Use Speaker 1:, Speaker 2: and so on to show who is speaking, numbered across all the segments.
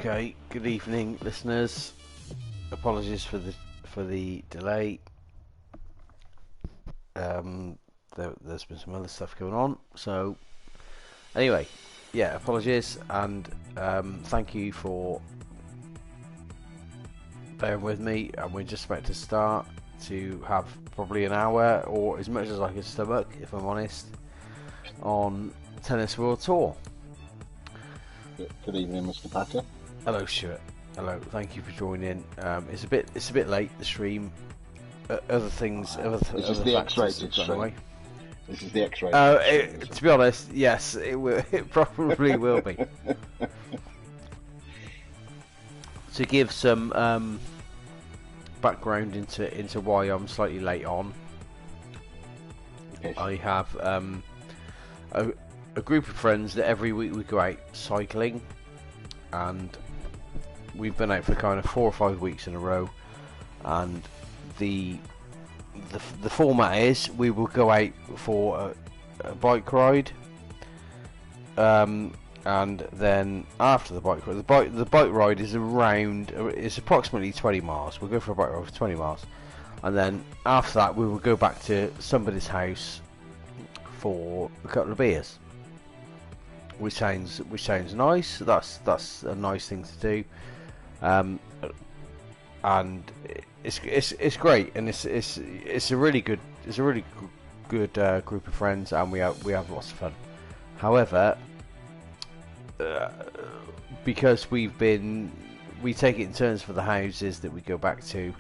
Speaker 1: Okay, good evening, listeners. Apologies for the delay. There's been some other stuff going on. So, anyway, yeah, apologies, and thank you for bearing with me. And we're just about to start to have probably an hour, or as much as I can stomach, if I'm honest, on Tennis World Tour.
Speaker 2: Good evening, Mr. Packer.
Speaker 1: Hello, Stuart. Hello. Thank you for joining. It's a bit late. The stream. Other things.
Speaker 2: This is the X-rated stream. This is the X-rated.
Speaker 1: To be honest, yes, it will. It probably will be. To give some background into why I'm slightly late on,
Speaker 2: Okay.
Speaker 1: I have a group of friends that every week we go out cycling, and we've been out for kind of 4 or 5 weeks in a row, and the format is we will go out for a bike ride, and then after the bike ride, the bike ride is approximately 20 miles. We'll go for a bike ride for 20 miles, and then after that we will go back to somebody's house for a couple of beers, which sounds nice. That's a nice thing to do, and it's great, and it's a really good group of friends, and we have lots of fun. However, because we take it in turns for the houses that we go back to,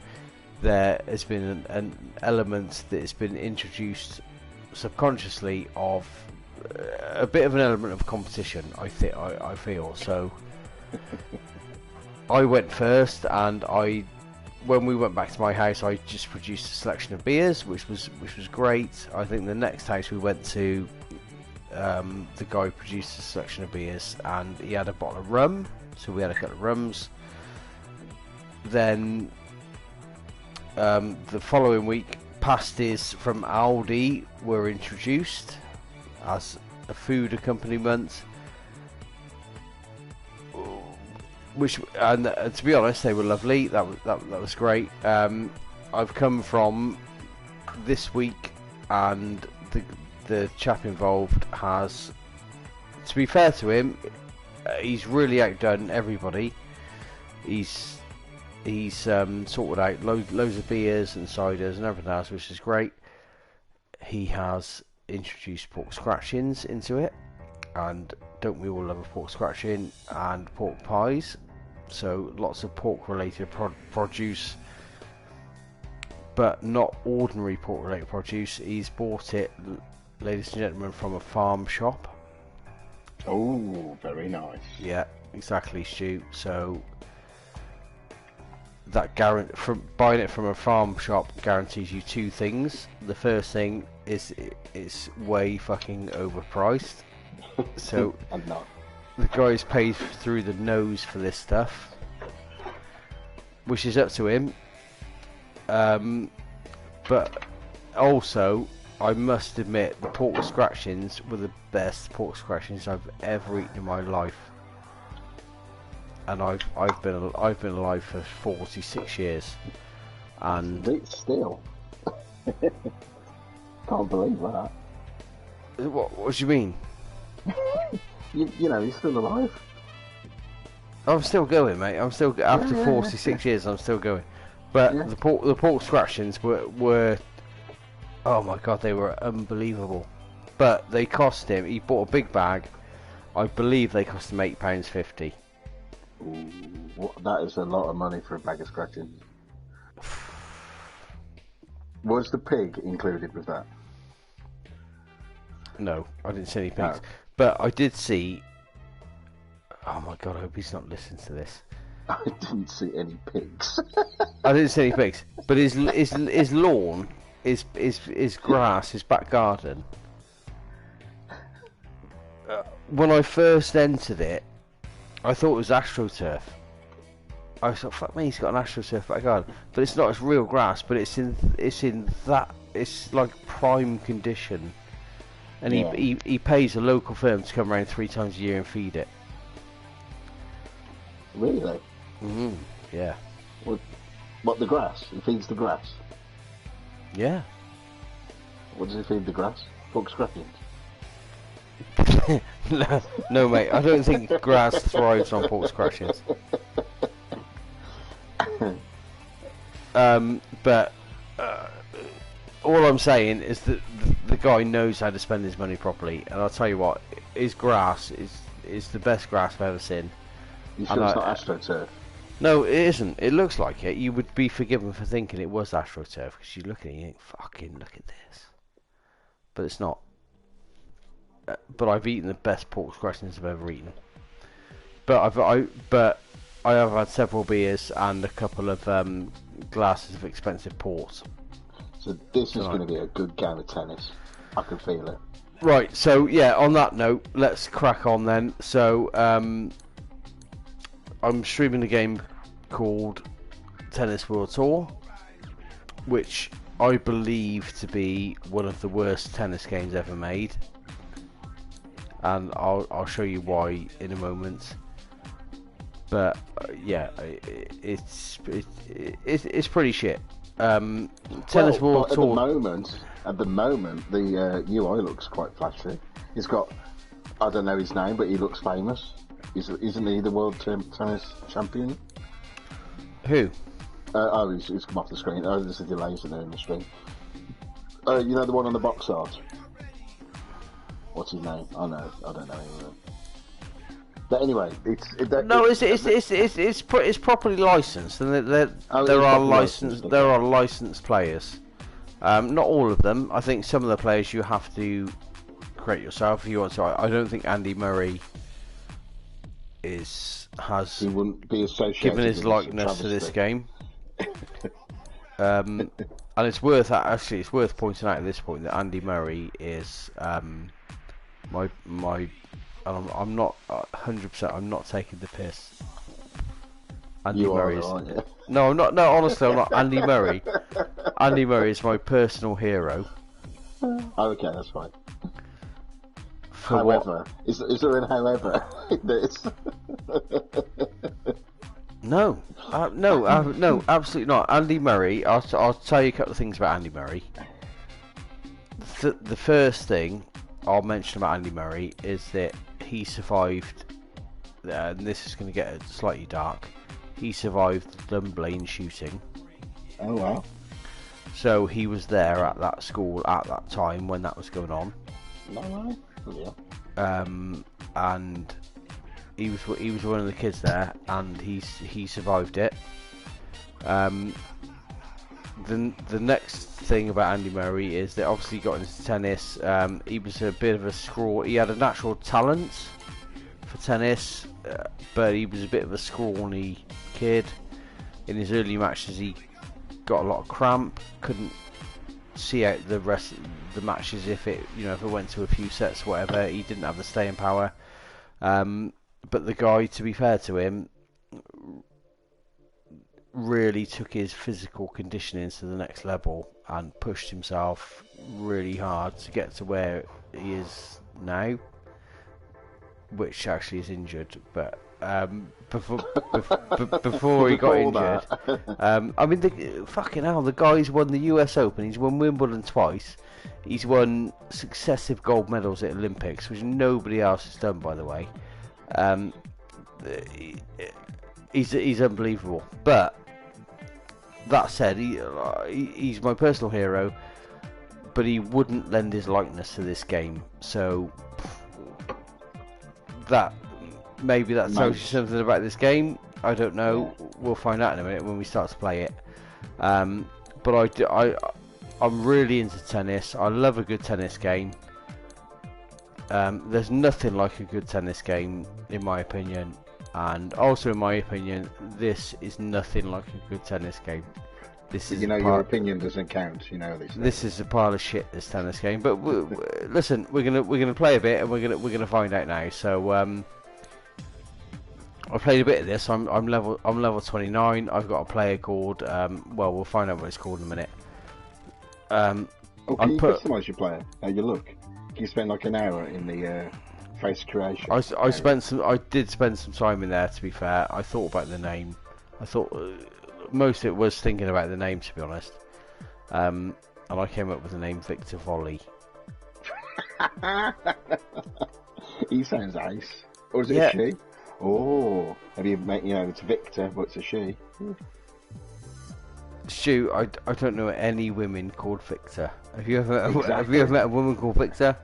Speaker 1: there has been an element that has been introduced subconsciously of a bit of an element of competition. I feel so. I went first, and when we went back to my house, I just produced a selection of beers, which was great. I think the next house we went to, the guy produced a selection of beers, and he had a bottle of rum, so we had a couple of rums. Then the following week, pasties from Aldi were introduced as a food accompaniment, which, and to be honest, they were lovely. That was great. I've come from this week, and the chap involved has, to be fair to him, he's really outdone everybody. He's sorted out loads of beers and ciders and everything else, which is great. He has introduced pork scratchings into it, and don't we all love a pork scratching, and pork pies? So lots of pork related produce, but not ordinary pork related produce. He's bought it, ladies and gentlemen, from a farm shop.
Speaker 2: Oh, very nice.
Speaker 1: Yeah, exactly, Stu. So that from buying it from a farm shop guarantees you two things. The first thing is it's way fucking overpriced. So
Speaker 2: I'm not.
Speaker 1: The guy's paid through the nose for this stuff, which is up to him. But also, I must admit, the pork scratchings were the best pork scratchings I've ever eaten in my life. And I've been alive for 46 years, and
Speaker 2: still can't believe that.
Speaker 1: What do you mean?
Speaker 2: You know, he's still alive.
Speaker 1: I'm still going, mate. I'm still after 46 years. I'm still going. But the pork scratchings were oh my god, they were unbelievable. But they cost him. He bought a big bag. I believe they cost him £8.50.
Speaker 2: That is a lot of money for a bag of scratchings. Was the pig included with that?
Speaker 1: No, I didn't see any pigs. No. But I did see... Oh my god, I hope he's not listening to this.
Speaker 2: I didn't see any pigs.
Speaker 1: I didn't see any pigs. But his lawn, his grass, his back garden... when I first entered it, I thought it was AstroTurf. I thought, fuck me, he's got an AstroTurf back garden. But it's not, it's real grass, but it's like prime condition. And he pays a local firm to come around 3 times a year and feed it.
Speaker 2: Really?
Speaker 1: Yeah.
Speaker 2: What, the grass? He feeds the grass?
Speaker 1: Yeah.
Speaker 2: What does he feed the grass? Pork scratchings?
Speaker 1: No, mate, I don't think grass thrives on pork scratchings. But all I'm saying is that the guy knows how to spend his money properly, and I'll tell you what, his grass is the best grass I've ever seen.
Speaker 2: You sure it's not AstroTurf?
Speaker 1: No, it isn't. It looks like it. You would be forgiven for thinking it was AstroTurf, because you look at it and you think, fucking look at this. But it's not. But I've eaten the best pork scratchings I've ever eaten. But I have had several beers and a couple of glasses of expensive port.
Speaker 2: So this is going to be a good game of tennis. I can feel it.
Speaker 1: Right, so yeah, on that note, let's crack on then. So I'm streaming a game called Tennis World Tour, which I believe to be one of the worst tennis games ever made. And I'll show you why in a moment. But yeah, it's pretty shit. Tennis World Tour.
Speaker 2: At the moment, the UI looks quite flashy. He's got, I don't know his name, but he looks famous. Isn't he the world tennis champion?
Speaker 1: Who?
Speaker 2: He's come off the screen. Oh, there's a delay in there in the screen. You know the one on the box art. What's his name? Oh no, I don't know him. But anyway, it's properly licensed, and there are licensed players. Not all of them. I think some of the players you have to create yourself if you want to. I don't think Andy Murray he wouldn't be associated given his likeness to this game. And it's worth pointing out at this point that Andy Murray is my. I'm not 100%. I'm not taking the piss. Andy Murray is. No, I'm not. No, honestly, I'm not. Andy Murray. Andy Murray is my personal hero. Okay, that's fine. However, is there an however in this?
Speaker 1: No, no, absolutely not. Andy Murray. I'll tell you a couple of things about Andy Murray. The first thing I'll mention about Andy Murray is that he survived, and this is going to get slightly dark, he survived the Dunblane shooting.
Speaker 2: Oh wow.
Speaker 1: So he was there at that school at that time when that was going on.
Speaker 2: No, yeah.
Speaker 1: And he was one of the kids there, and he survived it. The next thing about Andy Murray is that obviously he got into tennis. He was a bit of a scrawl. He had a natural talent for tennis, but he was a bit of a scrawny kid. In his early matches, he got a lot of cramp. Couldn't see out the rest of the matches if it went to a few sets, or whatever. He didn't have the staying power. But the guy, to be fair to him, really took his physical conditioning to the next level and pushed himself really hard to get to where he is now, which actually is injured. But before he got injured, I mean, fucking hell, the guy's won the US Open, he's won Wimbledon twice, he's won successive gold medals at Olympics, which nobody else has done, by the way. He's unbelievable. But that said, he's my personal hero, but he wouldn't lend his likeness to this game. So maybe that tells you something about this game. I don't know. Yeah. We'll find out in a minute when we start to play it. But I'm really into tennis. I love a good tennis game. There's nothing like a good tennis game, in my opinion. And also, in my opinion, this is nothing like a good tennis game. This is
Speaker 2: your opinion doesn't count.
Speaker 1: This is a pile of shit. This tennis game. But listen, we're gonna play a bit, and we're gonna find out now. So I played a bit of this. I'm level 29. I've got a player called. We'll find out what it's called in a minute.
Speaker 2: Can you customise your player? How you look? Can you spend like an hour in the
Speaker 3: face creation.
Speaker 2: I did spend some time in there. To be fair, I thought about the name. I thought most of it was thinking about the name, to be honest. And I came up with the name Victor Volley.
Speaker 3: He sounds nice. Or is it a she? Oh, maybe it's Victor, but it's a she.
Speaker 2: Stu, I don't know any women called Victor. Have you ever met a woman called Victor?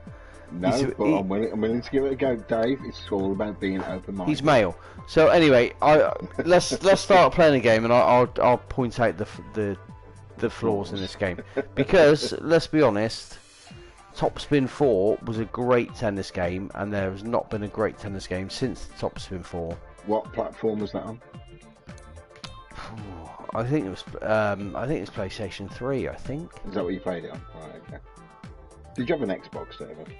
Speaker 3: No, I'm willing to give it a go, Dave. It's all about being open-minded.
Speaker 2: He's male. So anyway, let's start playing a game, and I'll point out the flaws in this game, because let's be honest, Top Spin 4 was a great tennis game, and there has not been a great tennis game since Top Spin 4.
Speaker 3: What platform was that on?
Speaker 2: I think it was PlayStation 3. I think.
Speaker 3: Is that what you played it on? Right, okay. Did you have an Xbox, David?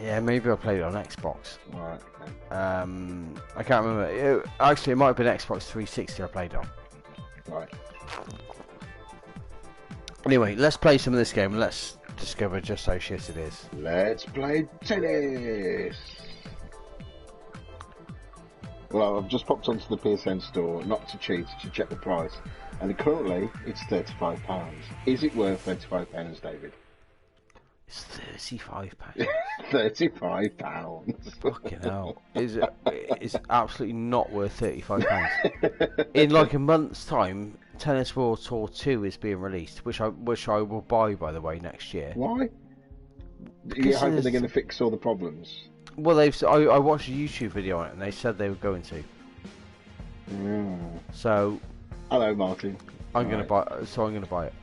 Speaker 2: Yeah, maybe I played it on Xbox.
Speaker 3: Right. Okay.
Speaker 2: I can't remember. Actually, it might have been Xbox 360 I played on.
Speaker 3: Right.
Speaker 2: Anyway, let's play some of this game and let's discover just how shit it is.
Speaker 3: Let's play tennis! Well, I've just popped onto the PSN store, not to cheat, to check the price. And currently, it's £35. Is it worth £35, David?
Speaker 2: It's £35.
Speaker 3: £35.
Speaker 2: Fucking hell. It's absolutely not worth £35. In like a month's time, Tennis World Tour 2 is being released, which I will buy, by the way, next year.
Speaker 3: Why? You're hoping they're going to fix all the problems?
Speaker 2: Well, I watched a YouTube video on it, and they said they were going to. So...
Speaker 3: Hello, Martin.
Speaker 2: I'm going to buy it.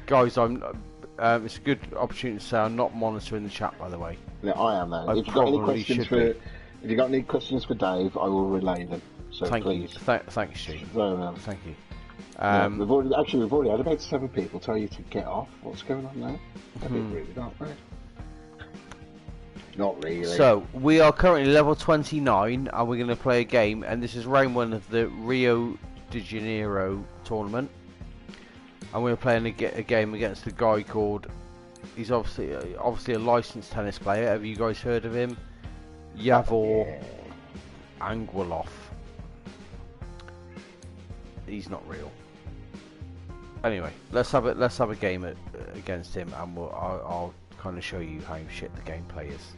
Speaker 2: Guys, it's a good opportunity to say I'm not monitoring the chat, by the way.
Speaker 3: Yeah, I am though. If you've got any questions for Dave, I will relay them. So
Speaker 2: thank
Speaker 3: please.
Speaker 2: you. Thanks, Stu. Thank you.
Speaker 3: We've already had about 7 people tell you to get off. What's going on now? A bit rude, aren't they? Not really.
Speaker 2: So we are currently level 29, and we're going to play a game, and this is round 1 of the Rio de Janeiro tournament. And we're playing a game against a guy called... He's obviously a licensed tennis player. Have you guys heard of him? Yavor Anguilov. He's not real. Anyway, let's have a game against him, and I'll kind of show you how shit the gameplay is.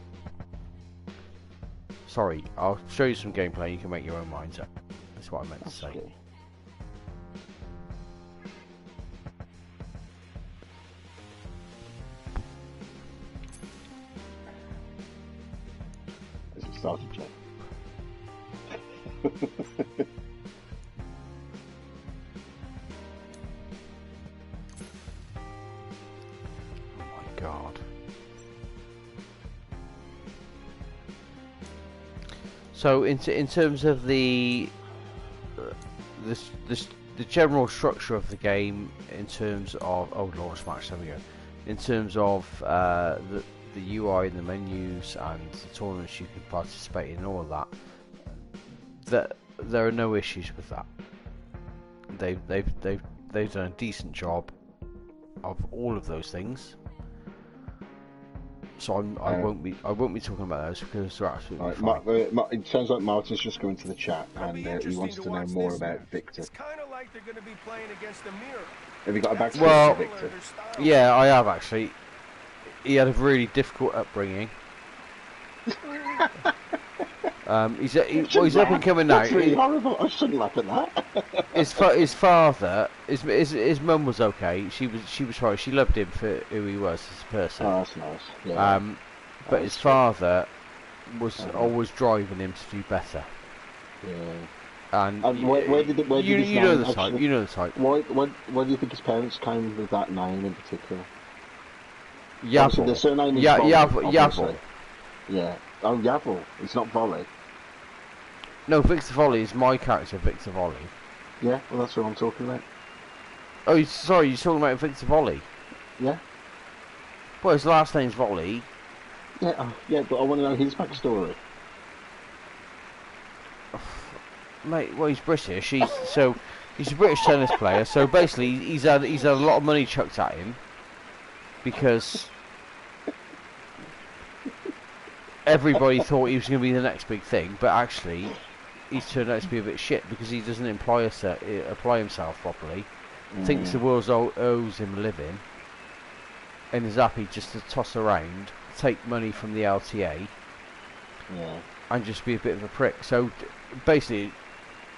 Speaker 2: Sorry, I'll show you some gameplay. You can make your own minds up. That's what I meant to say.
Speaker 3: Good. Started check.
Speaker 2: Oh my god. So in terms of the general structure of the game, in terms of launch match, there we go. In terms of the UI and the menus and the tournaments you can participate in, and all of that, there are no issues with that. They've done a decent job of all of those things. So I won't be talking about those because they're absolutely fine.
Speaker 3: It sounds like Martin's just going to the chat and he wants to know more about Victor.
Speaker 4: It's kind of like they're going to be playing against a mirror.
Speaker 3: Have you got a backstory for Victor?
Speaker 2: Yeah, I have actually. He had a really difficult upbringing. He's up and coming now.
Speaker 3: That's really horrible. I shouldn't laugh at that.
Speaker 2: His father, his mum was okay. She was fine. She loved him for who he was as a person.
Speaker 3: Oh, that's nice. Yeah.
Speaker 2: But his father was always driving him to do better.
Speaker 3: Yeah.
Speaker 2: And
Speaker 3: where did
Speaker 2: you know the type. You know the type.
Speaker 3: Why do you think his parents came with that name in particular?
Speaker 2: Yavor.
Speaker 3: The surname is
Speaker 2: Yavor.
Speaker 3: Yeah. Oh, Yavor. It's not Volley.
Speaker 2: No, Victor Volley is my character, Victor Volley.
Speaker 3: Yeah, well, that's what I'm talking about.
Speaker 2: Oh, sorry, you're talking about Victor Volley?
Speaker 3: Yeah.
Speaker 2: Well, his last name's Volley.
Speaker 3: Yeah, yeah, but I want to know his backstory.
Speaker 2: Mate, well, he's British. He's a British tennis player. So basically, he's had a lot of money chucked at him because everybody thought he was going to be the next big thing, but actually, he's turned out to be a bit shit because he doesn't apply himself properly. Thinks the world owes him a living, and is happy just to toss around, take money from the LTA, and just be a bit of a prick. So basically,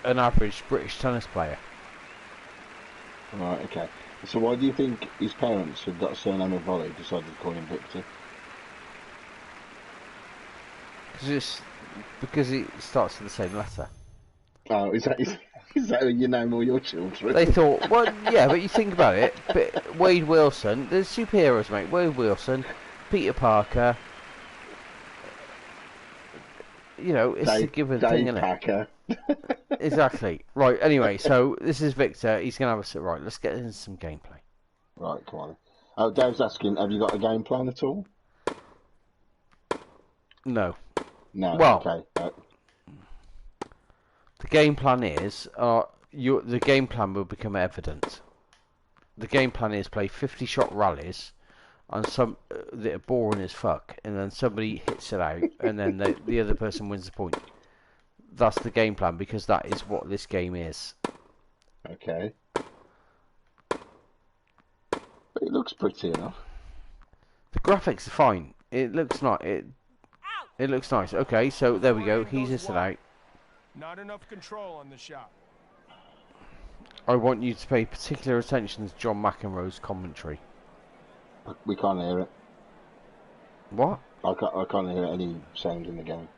Speaker 2: an average British tennis player.
Speaker 3: Right. Okay. So why do you think his parents, who've got a surname of Volley, decided to call him Victor?
Speaker 2: Because it starts with the same letter.
Speaker 3: Oh, is that how you name all your children?
Speaker 2: They thought, well, yeah, but you think about it. But Wade Wilson, there's superheroes, mate. Wade Wilson, Peter Parker. You know, it's a given thing, isn't
Speaker 3: Packer.
Speaker 2: it? Exactly. Right. Anyway, so this is Victor. He's gonna have a sit. Right. Let's get into some gameplay.
Speaker 3: Right. Come on. Oh, Dave's asking, have you got a game plan at all?
Speaker 2: No.
Speaker 3: No.
Speaker 2: Well,
Speaker 3: Okay.
Speaker 2: the game plan is, the game plan will become evident. The game plan is play 50-shot rallies, and some that are boring as fuck, and then somebody hits it out, and then the other person wins the point. That's the game plan, because that is what this game is.
Speaker 3: Okay. But it looks pretty enough.
Speaker 2: The graphics are fine. It looks it looks nice. Okay, so there we go. He's hit it out.
Speaker 4: Not enough control on the shot.
Speaker 2: I want you to pay particular attention to John McEnroe's commentary.
Speaker 3: We can't hear it.
Speaker 2: What?
Speaker 3: I can't hear any sound in the game.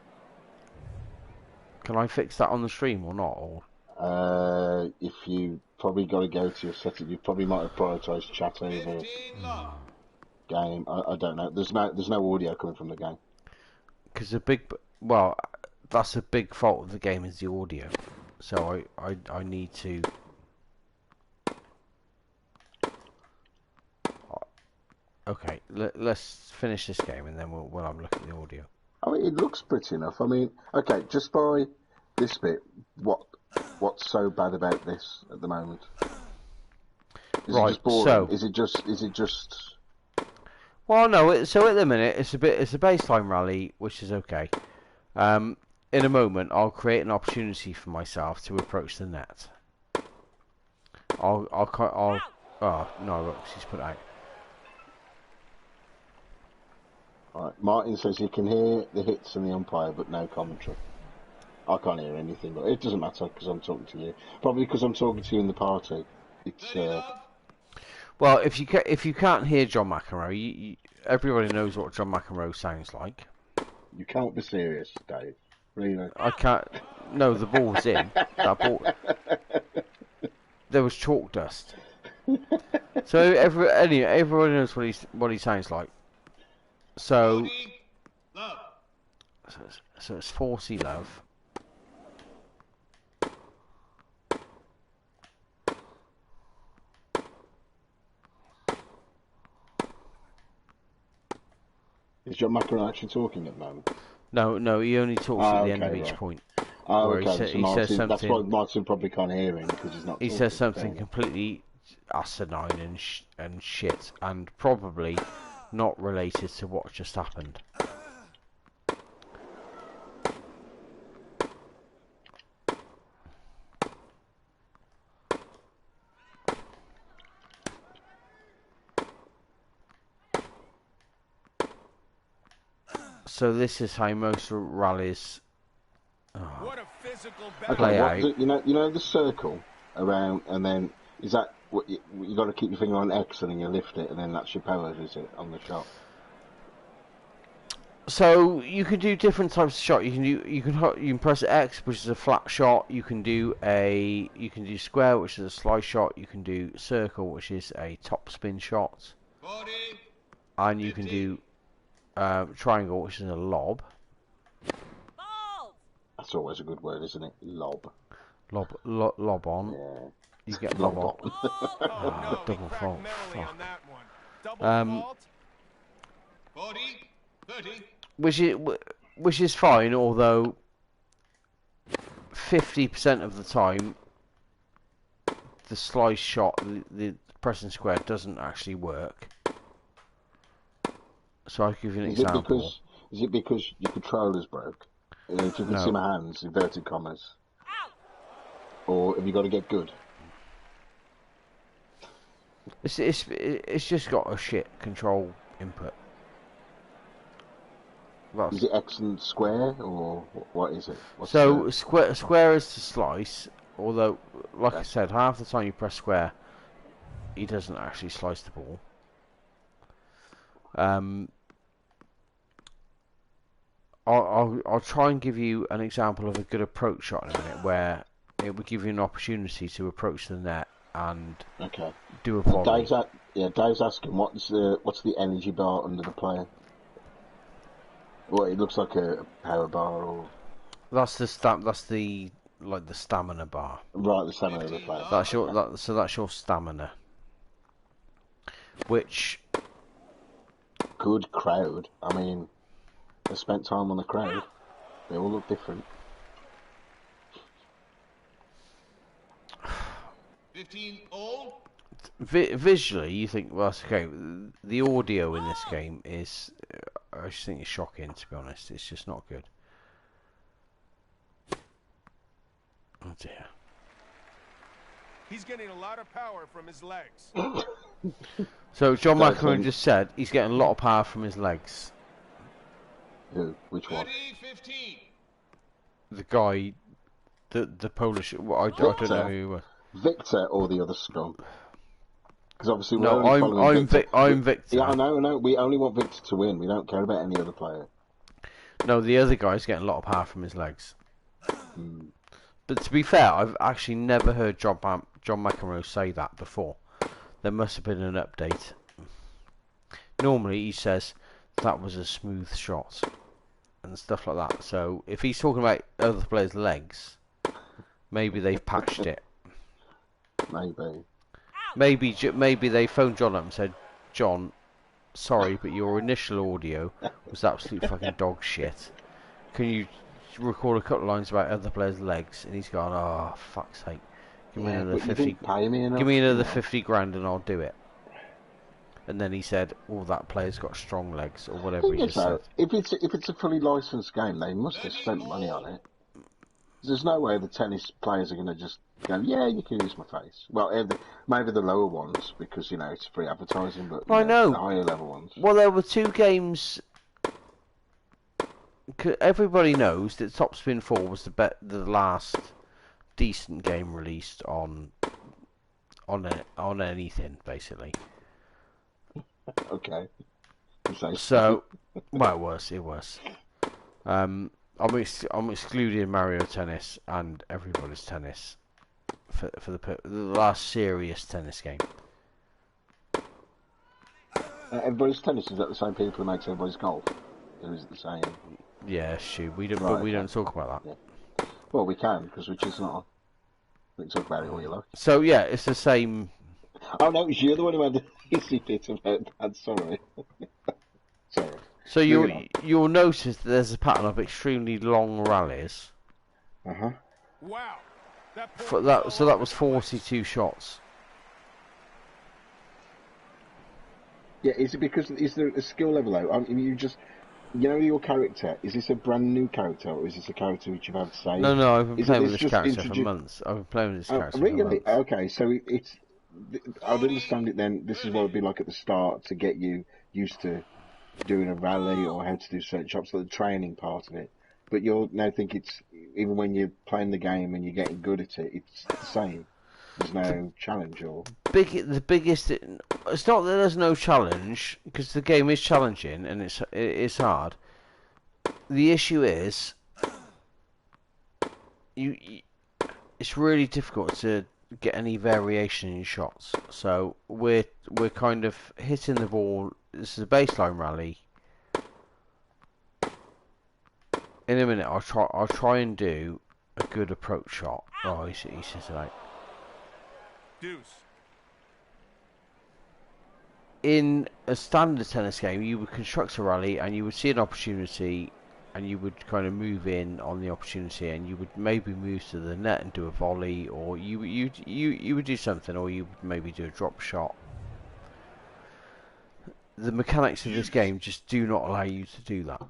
Speaker 2: Can I fix that on the stream or not? Or
Speaker 3: If you probably got to go to your setting, you probably might have prioritised chat over game. I don't know. There's no audio coming from the game.
Speaker 2: because that's a big fault of the game is the audio. So I need to. Okay, let's finish this game and then we'll have a look at the audio.
Speaker 3: I mean, it looks pretty enough. I mean, okay, just by this bit, what's so bad about this at the moment? Is it just boring?
Speaker 2: So
Speaker 3: is it just?
Speaker 2: Well, no. So at the minute, it's a baseline rally, which is okay. In a moment, I'll create an opportunity for myself to approach the net. Oh no! Look, she's put out.
Speaker 3: Right. Martin says you can hear the hits and the umpire, but no commentary. I can't hear anything, but it doesn't matter because I'm talking to you. Probably because I'm talking to you in the party. It's.
Speaker 2: Well, if you can't hear John McEnroe, everybody knows what John McEnroe sounds like.
Speaker 3: You can't be serious, Dave. Really?
Speaker 2: I can't. No, the ball was in. That ball. There was chalk dust. So everyone knows what he sounds like. So it's 40 love.
Speaker 3: Is John McEnroe actually talking at the moment?
Speaker 2: No, he only talks at the end of each
Speaker 3: right.
Speaker 2: point.
Speaker 3: Oh,
Speaker 2: where
Speaker 3: okay.
Speaker 2: he says something.
Speaker 3: That's why Martin probably can't hear him because he's not.
Speaker 2: He says something completely asinine and shit, and probably not related to what just happened. So this is how most rallies
Speaker 4: What a physical
Speaker 2: play out.
Speaker 3: You know the circle around, and then is that what you got to keep your finger on X and then you lift it, and then that's your power, is it, on the shot?
Speaker 2: So you can do different types of shot. You can press X, which is a flat shot. You can do square, which is a slice shot. You can do circle, which is a top spin shot, and you can do triangle, which is a lob.
Speaker 3: That's always a good word, isn't it? Lob.
Speaker 2: Lob on.
Speaker 3: Yeah.
Speaker 2: You get lob on.
Speaker 4: Oh, no,
Speaker 2: double fault.
Speaker 4: mentally on that one. Double fault.
Speaker 5: 40, 30.
Speaker 2: Which is fine, although 50% of the time the slice shot, the pressing square doesn't actually work. So I'll give you an example.
Speaker 3: Is Is it because your controller's broke? If you can see my hands, inverted commas. Or have you got to get good?
Speaker 2: It's just got a shit control input.
Speaker 3: Is it X and square, or what is it?
Speaker 2: Square is to slice, although, like I said, half the time you press square, he doesn't actually slice the ball. I'll try and give you an example of a good approach shot in a minute, where it would give you an opportunity to approach the net and do a volley.
Speaker 3: Dave's asking what's the energy bar under the player? Well, it looks like a power bar, or
Speaker 2: that's the stamina bar.
Speaker 3: Right, the stamina of the player.
Speaker 2: That's your stamina. Which
Speaker 3: good crowd. I mean, I spent time on the crowd. They all look different.
Speaker 5: 15 all.
Speaker 2: Visually, you think, well, that's okay. The audio in this game is, I just think it's shocking, to be honest. It's just not good. Oh dear.
Speaker 4: He's getting a lot of power from his legs.
Speaker 2: So John McEnroe just said he's getting a lot of power from his legs.
Speaker 3: Who? Which one?
Speaker 5: 15.
Speaker 2: The guy, the Polish. Well, I don't know who he was.
Speaker 3: Victor or the other scum? Because obviously
Speaker 2: I'm Victor.
Speaker 3: Yeah, I know. We only want Victor to win. We don't care about any other player.
Speaker 2: No, the other guy's getting a lot of power from his legs. But to be fair, I've actually never heard John McEnroe say that before. There must have been an update. Normally he says that was a smooth shot and stuff like that. So if he's talking about other players' legs, maybe they've patched it. Maybe they phoned John up and said, John, sorry, but your initial audio was absolute fucking dog shit. Can you record a couple of lines about other players' legs? And he's gone, oh, fuck's sake. Give me another 50. Give me another 50 grand and I'll do it. And then he said, "Oh, that player's got strong legs," or whatever he just said.
Speaker 3: If it's a fully licensed game, they must have spent money on it. There's no way the tennis players are going to just go, "Yeah, you can use my face." Well, maybe the lower ones because it's free advertising, but
Speaker 2: I know
Speaker 3: the higher level ones.
Speaker 2: Well, there were two games. Everybody knows that Top Spin 4 was the last decent game released on anything, basically.
Speaker 3: Okay.
Speaker 2: So, well, it was. I'm excluding Mario Tennis and Everybody's Tennis for the last serious tennis game.
Speaker 3: Everybody's Tennis, is that the same people who makes Everybody's Golf? Or is it the same?
Speaker 2: Yeah, shoot. But we don't talk about that.
Speaker 3: Yeah. Well, we can because which is not. We can talk about it all you like.
Speaker 2: So yeah, it's the same.
Speaker 3: Oh no, it was you the one who had the easy bit about that. Sorry. Sorry.
Speaker 2: So you'll notice that there's a pattern of extremely long rallies.
Speaker 4: Wow.
Speaker 2: So that was 42 shots.
Speaker 3: Yeah, is it because is there a skill level out? I mean, your character. Is this a brand new character, or is this a character which you've had saved?
Speaker 2: No, I've been playing with this character for months. I've been playing with this character for months.
Speaker 3: Okay, so it's. I'd understand it then. This is what it'd be like at the start to get you used to doing a rally or how to do certain shots, like the training part of it. But you'll now think it's even when you're playing the game and you're getting good at it, it's the same. There's no challenge or
Speaker 2: the biggest. It's not that there's no challenge because the game is challenging and it's hard. The issue is it's really difficult to get any variation in shots. So we're kind of hitting the ball. This is a baseline rally. In a minute, I'll try and do a good approach shot. Oh, he's just like.
Speaker 4: Deuce.
Speaker 2: In a standard tennis game, you would construct a rally and you would see an opportunity and you would kind of move in on the opportunity and you would maybe move to the net and do a volley, or you would do something, or you would maybe do a drop shot. The mechanics of this game just do not allow you to do that.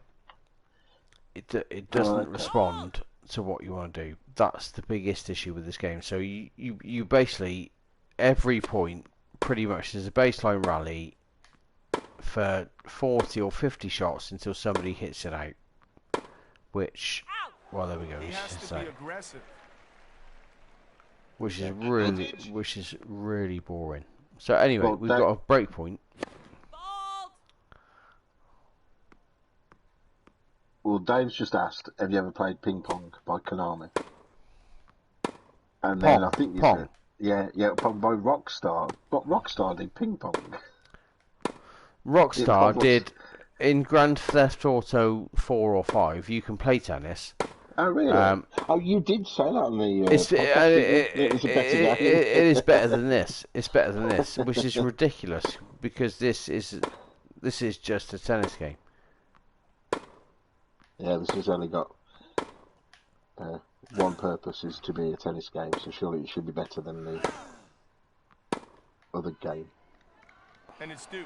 Speaker 2: it doesn't
Speaker 3: okay.
Speaker 2: respond to what you want to do. That's the biggest issue with this game. So you basically every point pretty much is a baseline rally for 40 or 50 shots until somebody hits it out. Which, well, there we go.
Speaker 4: He has to be aggressive.
Speaker 2: Which is really boring. So anyway,
Speaker 3: Well,
Speaker 2: we've got a break point.
Speaker 3: Well, Dave's just asked, have you ever played Ping Pong by Konami? And then
Speaker 2: Pong,
Speaker 3: I think you
Speaker 2: Pong.
Speaker 3: said, yeah, by Rockstar. But Rockstar did Ping Pong.
Speaker 2: Rockstar did in Grand Theft Auto 4 or 5. You can play tennis.
Speaker 3: Oh really? Oh, you did say that on the podcast, it was a better game.
Speaker 2: It is better than this. It's better than this, which is ridiculous because this is just a tennis game.
Speaker 3: Yeah, this has only got one purpose, is to be a tennis game, so surely it should be better than the other game.
Speaker 4: And it's deuce.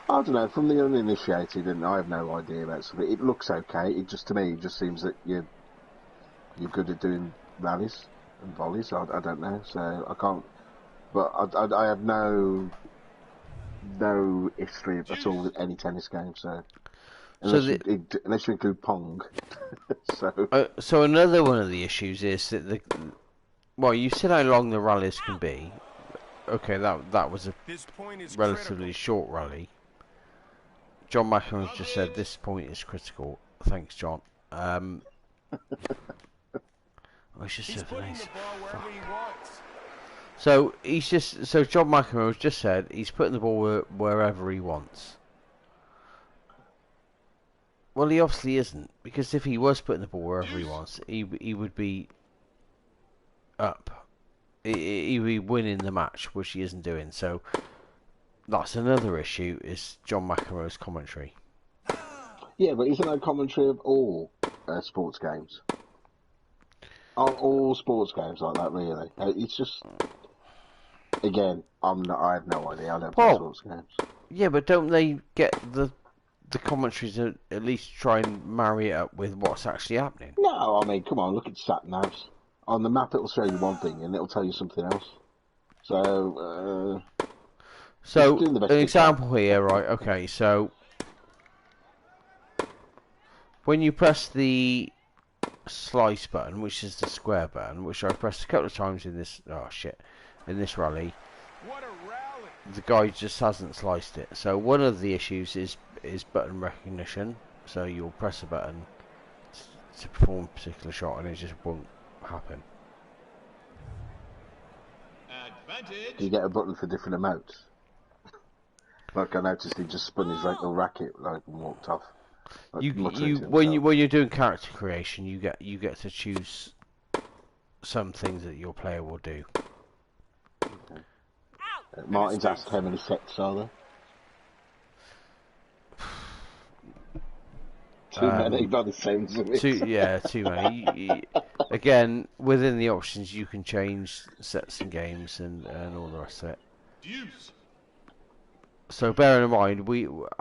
Speaker 3: I don't know, from the uninitiated, and I have no idea about something, it looks okay, it just, to me, it just seems that you're good at doing rallies and volleys, I don't know, so I can't, but I have no history at all with any tennis game, so... Unless you include Pong.
Speaker 2: So another one of the issues is that well, you said how long the rallies can be. Okay, that was a relatively short rally. John McEnroe just said this point is critical. Thanks, John. I should
Speaker 4: He's putting the ball wherever he wants.
Speaker 2: So John McEnroe just said he's putting the ball wherever he wants. Well, he obviously isn't, because if he was putting the ball wherever he wants, he would be up. He would be winning the match, which he isn't doing. So that's another issue, is John McEnroe's commentary.
Speaker 3: Yeah, but isn't that commentary of all sports games? All sports games like that, really? It's just... Again, I have no idea. I don't play sports games.
Speaker 2: Yeah, but don't they get the commentary to at least try and marry it up with what's actually happening?
Speaker 3: No, I mean, come on, look at sat navs. On the map, it'll show you one thing, and it'll tell you something else. So
Speaker 2: an example here, right? Okay, so when you press the slice button, which is the square button, which I pressed a couple of times in this rally,
Speaker 4: What a rally!
Speaker 2: the guy just hasn't sliced it. So one of the issues is button recognition. So you'll press a button to perform a particular shot, and it just won't happen.
Speaker 5: Advantage.
Speaker 3: Do you get a button for different emotes? Like I noticed he just spun his little racket and walked off.
Speaker 2: When you're doing character creation, you get to choose some things that your player will do.
Speaker 3: Okay. Martin's asked how many sets are there? Too many, by the sounds of it.
Speaker 2: Too many. Again, within the options, you can change sets and games and all the rest of it.
Speaker 5: Deuce.
Speaker 2: So bearing in mind,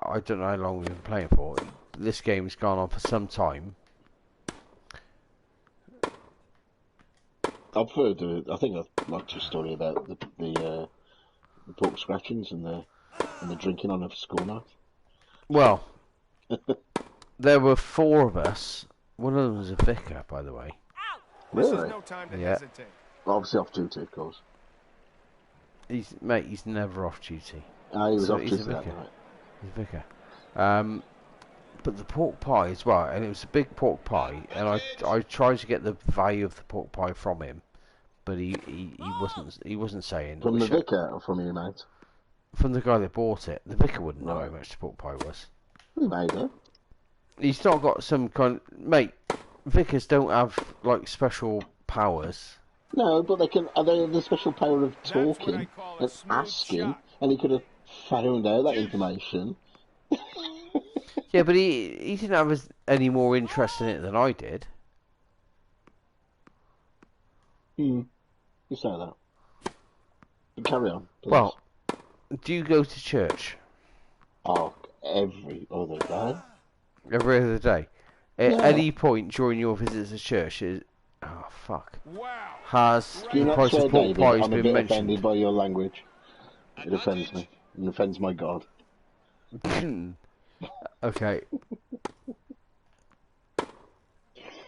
Speaker 2: I don't know how long we've been playing for. This game's gone on for some time.
Speaker 3: I've heard. I think I'd like your story about the pork scratchings and the drinking on a school night.
Speaker 2: Well, there were 4 of us. One of them was a vicar, by the way.
Speaker 3: Really?
Speaker 4: No time to hesitate.
Speaker 3: Well, obviously off duty, of course.
Speaker 2: He's never off duty.
Speaker 3: He was off duty
Speaker 2: He's a
Speaker 3: that
Speaker 2: vicar.
Speaker 3: night.
Speaker 2: He's a vicar. But the pork pie as well, and it was a big pork pie, and I tried to get the value of the pork pie from him, but he wasn't saying.
Speaker 3: From the vicar or from you, mate?
Speaker 2: From the guy that bought it. The vicar wouldn't know how much the pork pie was.
Speaker 3: He made it.
Speaker 2: He's not got some kind... Mate, vicars don't have, like, special powers.
Speaker 3: No, but they have the special power of talking and asking, and he could have found out that information.
Speaker 2: Yeah, but he didn't have any more interest in it than I did.
Speaker 3: You say that. But carry on, please.
Speaker 2: Well, do you go to church?
Speaker 3: Oh, every other day.
Speaker 2: Every other day. At
Speaker 3: Yeah.
Speaker 2: any point during your visit to church, oh fuck,
Speaker 4: Wow.
Speaker 2: has
Speaker 3: Do you
Speaker 2: the
Speaker 3: not
Speaker 2: price
Speaker 3: swear,
Speaker 2: of pork
Speaker 3: David?
Speaker 2: pies
Speaker 3: I'm a
Speaker 2: been
Speaker 3: bit
Speaker 2: mentioned?
Speaker 3: offended by your language. It offends
Speaker 5: Advantage.
Speaker 3: me. It offends my God.
Speaker 2: Okay.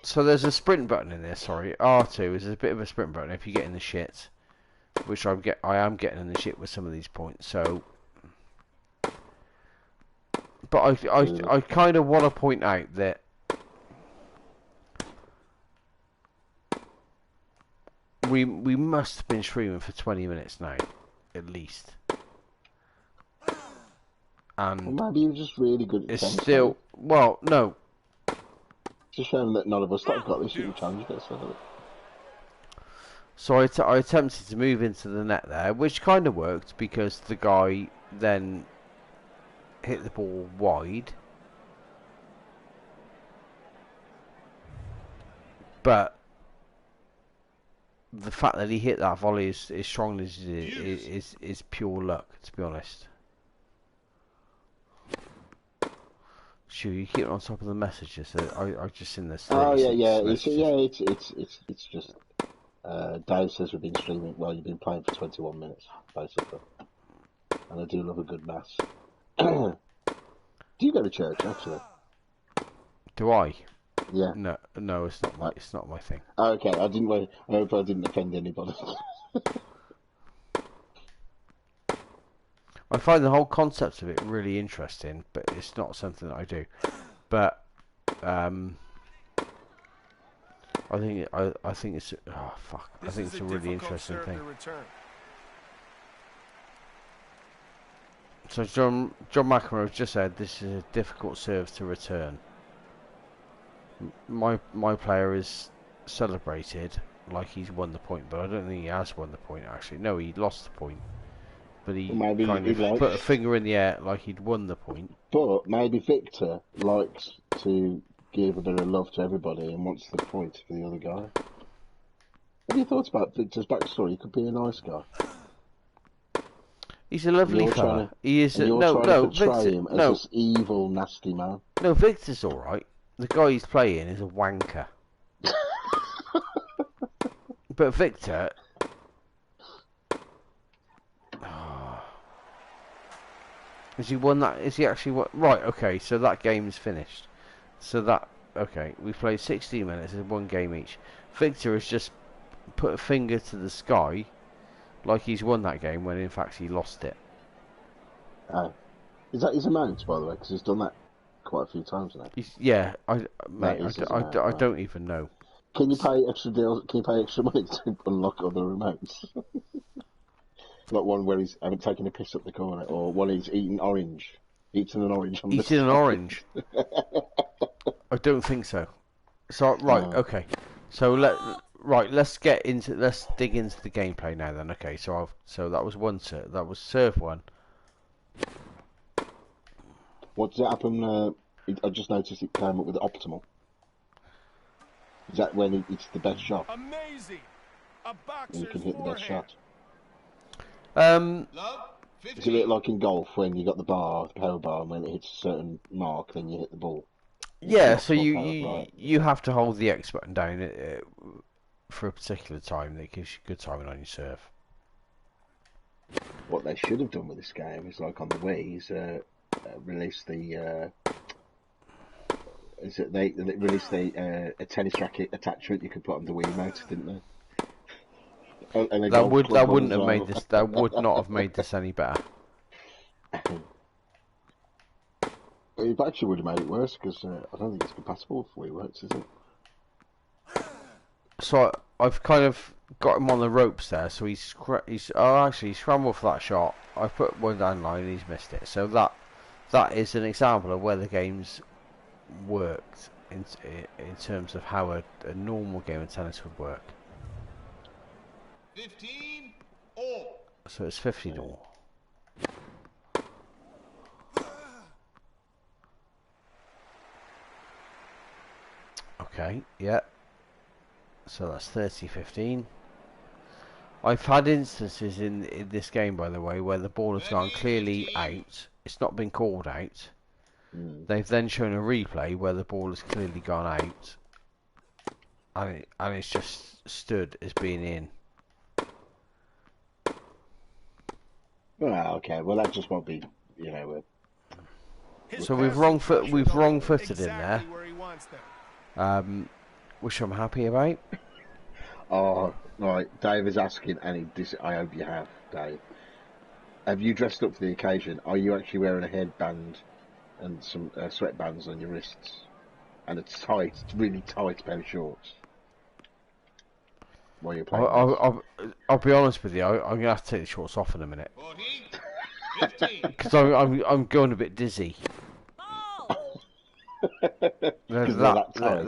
Speaker 2: So there's a sprint button in there. Sorry, R2 is a bit of a sprint button if you get in the shit, which I am getting in the shit with some of these points. So, but I kind of want to point out that we must have been streaming for 20 minutes now, at least. And
Speaker 3: Well, maybe you're just really good at
Speaker 2: it's
Speaker 3: tennis.
Speaker 2: still, well, no.
Speaker 3: It's a shame that none of us have got this little challenge bit.
Speaker 2: So I attempted to move into the net there, which kind of worked because the guy then hit the ball wide. But the fact that he hit that volley as strongly as he did is pure luck, to be honest. Sure, you keep on top of the messages. I just seen this.
Speaker 3: Oh yeah.
Speaker 2: Messages.
Speaker 3: It's just. Dave says we've been streaming. Well, you've been playing for 21 minutes, basically. And I do love a good mass. Do you go to church, actually?
Speaker 2: Do I?
Speaker 3: Yeah.
Speaker 2: No, it's not my. It's not my thing.
Speaker 3: Okay, I hope I didn't offend anybody.
Speaker 2: I find the whole concept of it really interesting, but it's not something that I do. But I think it's I think it's a really interesting thing. So John McEnroe just said this is a difficult serve to return. My player is celebrated like he's won the point, but I don't think he has won the point actually. No, he lost the point. But he
Speaker 3: Maybe
Speaker 2: kind of put a finger in the air like he'd won the point.
Speaker 3: But maybe Victor likes to give a bit of love to everybody and wants the point for the other guy. Have you thought about Victor's backstory? He could be a nice guy.
Speaker 2: He's a lovely fella. He is.
Speaker 3: You're trying to portray him as this evil, nasty man.
Speaker 2: No, Victor's all right. The guy he's playing is a wanker. But Victor. Has he won that? Is he actually won? Right, okay, so that game's finished. Okay, we played 16 minutes, there's one game each. Victor has just put a finger to the sky like he's won that game when in fact he lost it.
Speaker 3: Oh. Is that his amount, by the way? Because he's done that quite a few times now.
Speaker 2: I don't even know.
Speaker 3: Can you pay extra deals? Can you pay extra money to unlock other remotes? Like one where he's taken a piss up the corner, or one he's eating an orange. I don't think so. So right, okay. So let's dig into the gameplay now then. Okay, so that was one serve. That was serve one. What does that happen? I just noticed it came up with optimal. Is that when it's the best shot?
Speaker 4: Amazing. A boxer's
Speaker 3: You can hit the best shot.
Speaker 5: Love,
Speaker 3: It's a bit like in golf when you got the power bar, and when it hits a certain mark, then you hit the ball.
Speaker 2: Yeah, so you have to hold the X button down for a particular time that gives you good timing on your serve.
Speaker 3: What they should have done with this game is like on the Wii, is release the. They released a tennis racket attachment you could put on the Wii motor, didn't they? That would
Speaker 2: not have made this any better.
Speaker 3: It actually would have made it worse because I don't think it's compatible with Wii Works, is it?
Speaker 2: So I've kind of got him on the ropes there. So he scrambled for that shot. I put one down line and he's missed it. So that is an example of where the game's worked in terms of how a normal game of tennis would work.
Speaker 5: 15 all.
Speaker 2: So it's 15 all. Okay, yeah. So that's 30-15. I've had instances in this game, by the way, where the ball has gone clearly out. It's not been called out. They've then shown a replay where the ball has clearly gone out, and it's just stood as being in.
Speaker 3: Well, okay. Well, that just won't be,
Speaker 2: So we've wrong-footed in there,
Speaker 4: exactly where he wants them.
Speaker 2: which I'm happy about.
Speaker 3: Oh, right. Dave is asking, and I hope you have, Dave. Have you dressed up for the occasion? Are you actually wearing a headband and some sweatbands on your wrists? And it's really tight pair of shorts while you're playing
Speaker 2: I'll be honest with you. I'm gonna have to take the shorts off in a minute
Speaker 5: 40, 15.
Speaker 2: because I'm going a bit dizzy. They're that tight.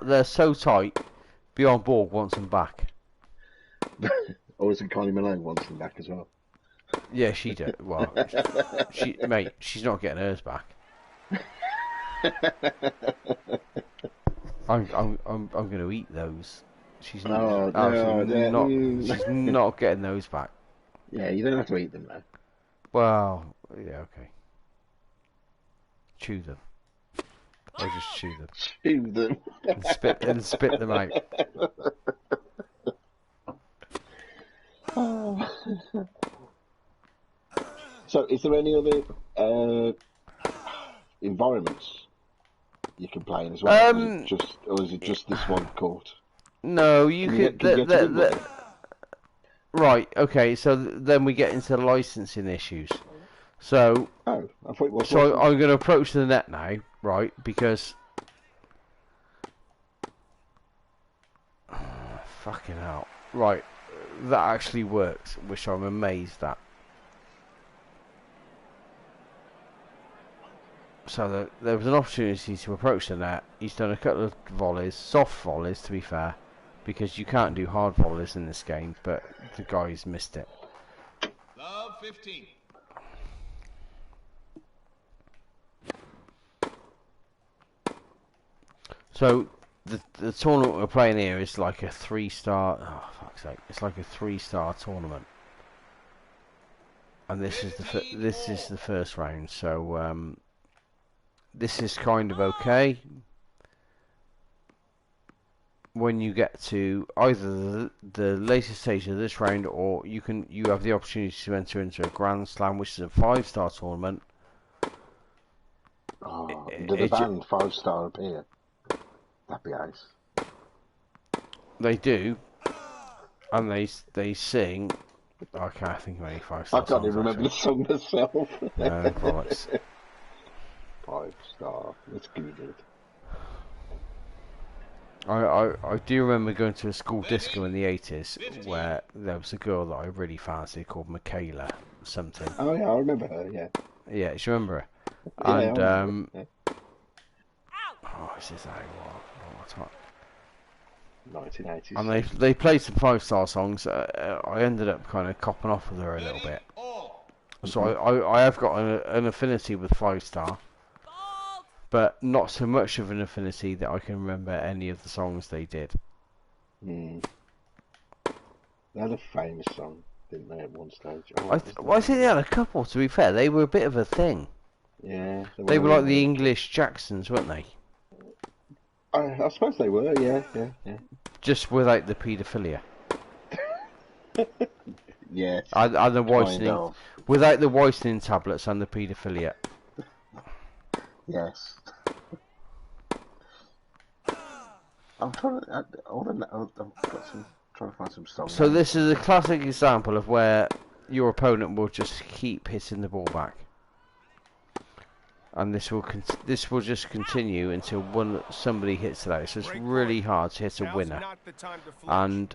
Speaker 2: They're so tight. Beyond Borg wants them back.
Speaker 3: Or is it Connie Malone wants them back as well?
Speaker 2: Yeah, she did. Well, she's not getting hers back. I'm going to eat those. She's not getting those back.
Speaker 3: Yeah, you don't have to eat them though.
Speaker 2: Well, yeah, okay. Chew them. I just chew them.
Speaker 3: Chew them.
Speaker 2: and spit them out.
Speaker 3: So, is there any other environments you can play in as well? Or is it just this one court?
Speaker 2: No, you could. Right. Okay. So then we get into licensing issues. So.
Speaker 3: Oh, I thought it was.
Speaker 2: So I'm going to approach the net now, right? Because. Fucking hell. Right. That actually works, which I'm amazed at. So there was an opportunity to approach the net. He's done a couple of volleys, soft volleys to be fair, because you can't do hard volleys in this game, but the guy's missed it.
Speaker 5: Love 15.
Speaker 2: So the tournament we're playing here is like a 3-star. Oh fuck's sake! It's like a 3-star tournament, and this is the first round. So this is kind of okay. When you get to either the later stage of this round, or you have the opportunity to enter into a Grand Slam, which is a 5-star tournament.
Speaker 3: Oh, do the band 5-star appear? That'd be nice.
Speaker 2: They do, and they sing. I can't think of any 5-star.
Speaker 3: I can't even remember the song myself.
Speaker 2: No, bollocks.
Speaker 3: 5-star. Let's Google it.
Speaker 2: I do remember going to a school disco in the 80s where there was a girl that I really fancied called Michaela something.
Speaker 3: Oh yeah, I remember her. Yeah.
Speaker 2: Yeah, do you remember her?
Speaker 3: Yeah,
Speaker 2: And
Speaker 3: I remember her.
Speaker 2: oh, this is what time?
Speaker 3: 1980s.
Speaker 2: And they played some 5-star songs. I ended up kind of copping off with her a little bit. So I have got an affinity with 5-star. But not so much of an affinity that I can remember any of the songs they did.
Speaker 3: They had a famous song, didn't they, at one stage?
Speaker 2: I think they had a couple, to be fair. They were a bit of a thing.
Speaker 3: Yeah.
Speaker 2: They were like the English Jacksons, weren't they?
Speaker 3: I suppose they were, yeah.
Speaker 2: Just without the paedophilia.
Speaker 3: Yes.
Speaker 2: And the whitening. Without the whitening tablets and the paedophilia.
Speaker 3: Yes. I'm trying to find some songs.
Speaker 2: So this is a classic example of where your opponent will just keep hitting the ball back, and this will just continue until somebody hits it out. So it's really hard to hit a winner. And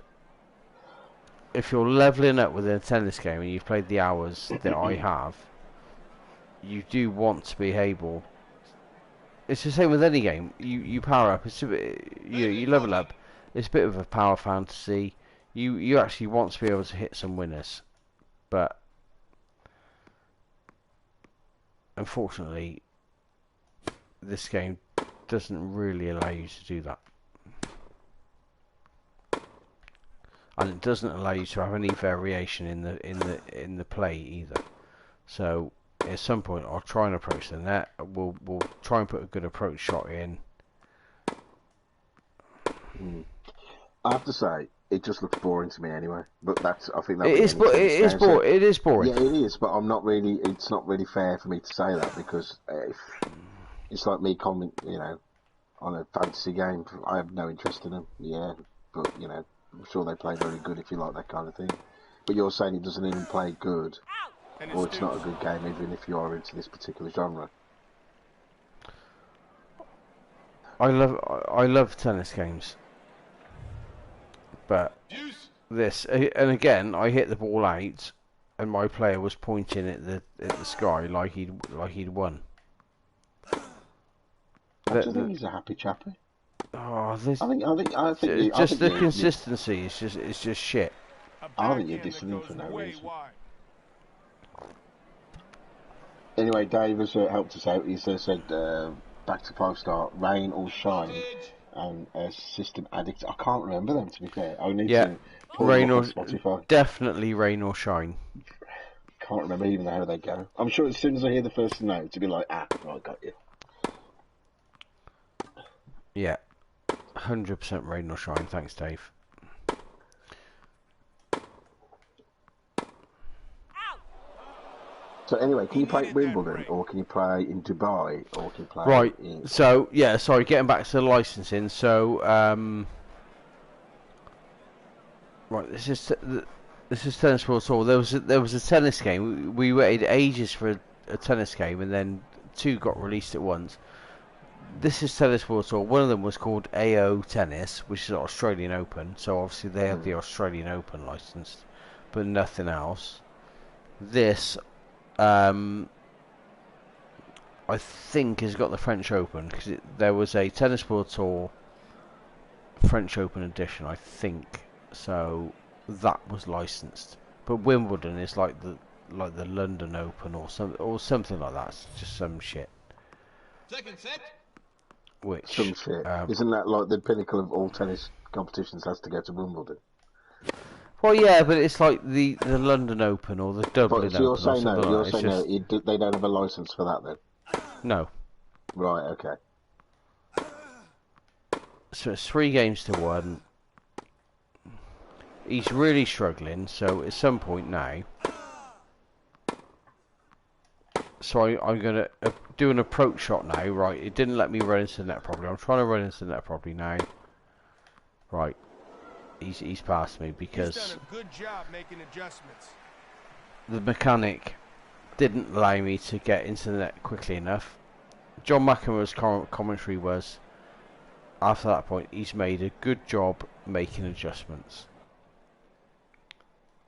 Speaker 2: if you're leveling up with a tennis game and you've played the hours that I have, you do want to be able. It's the same with any game. You power up. It's a bit, you level up. It's a bit of a power fantasy. You actually want to be able to hit some winners, but unfortunately, this game doesn't really allow you to do that. and it doesn't allow you to have any variation in the play either. So at some point, I'll try and approach the net. We'll try and put a good approach shot in.
Speaker 3: I have to say, it just looks boring to me anyway. But I think
Speaker 2: It is boring.
Speaker 3: Yeah, it is. But I'm not really. It's not really fair for me to say that because it's like me comment, on a fantasy game. I have no interest in them. Yeah, but I'm sure they play very good if you like that kind of thing. But you're saying it doesn't even play good, or it's not a good game even if you are into this particular genre.
Speaker 2: I love tennis games, but this, and again, I hit the ball out, and my player was pointing at the sky like he'd won.
Speaker 3: I just think he's a happy chappy.
Speaker 2: Oh, this.
Speaker 3: I think
Speaker 2: the consistency is just shit.
Speaker 3: I think you're dissing him for no reason. Anyway, Dave has helped us out. He said back to 5-star, rain or shine, and system addict. I can't remember them, to be fair. I need to pull them up on Spotify.
Speaker 2: Definitely rain or shine.
Speaker 3: Can't remember even how they go. I'm sure as soon as I hear the first note, to be like, right, got you.
Speaker 2: Yeah, 100% rain or shine. Thanks, Dave.
Speaker 3: So anyway, can you play at Wimbledon, or can you play in Dubai, or can you play in...
Speaker 2: So, yeah, sorry, getting back to the licensing. So, right, this is Tennis World Tour. There was a tennis game. We waited ages for a tennis game, and then 2 got released at once. This is Tennis World Tour. One of them was called AO Tennis, which is Australian Open. So obviously they have the Australian Open licensed, but nothing else. This, I think, has got the French Open because there was a Tennis World Tour French Open edition, I think. So that was licensed. But Wimbledon is like the London Open or something like that. It's just some shit.
Speaker 5: Second set.
Speaker 2: Which
Speaker 3: some shit. Isn't that like the pinnacle of all tennis competitions has to go to Wimbledon?
Speaker 2: Well, yeah, but it's like the London Open or the Dublin Open.
Speaker 3: So you're saying no?
Speaker 2: Like
Speaker 3: You're saying no? They don't have a license for that then?
Speaker 2: No.
Speaker 3: Right. Okay.
Speaker 2: So it's 3 games to 1. He's really struggling. So at some point now. So I'm going to do an approach shot now. Right, it didn't let me run into the net properly. I'm trying to run into the net properly now. Right, he's passed me because
Speaker 4: he's done a good job making adjustments.
Speaker 2: The mechanic didn't allow me to get into the net quickly enough. John McEnroe's commentary was, after that point, he's made a good job making adjustments.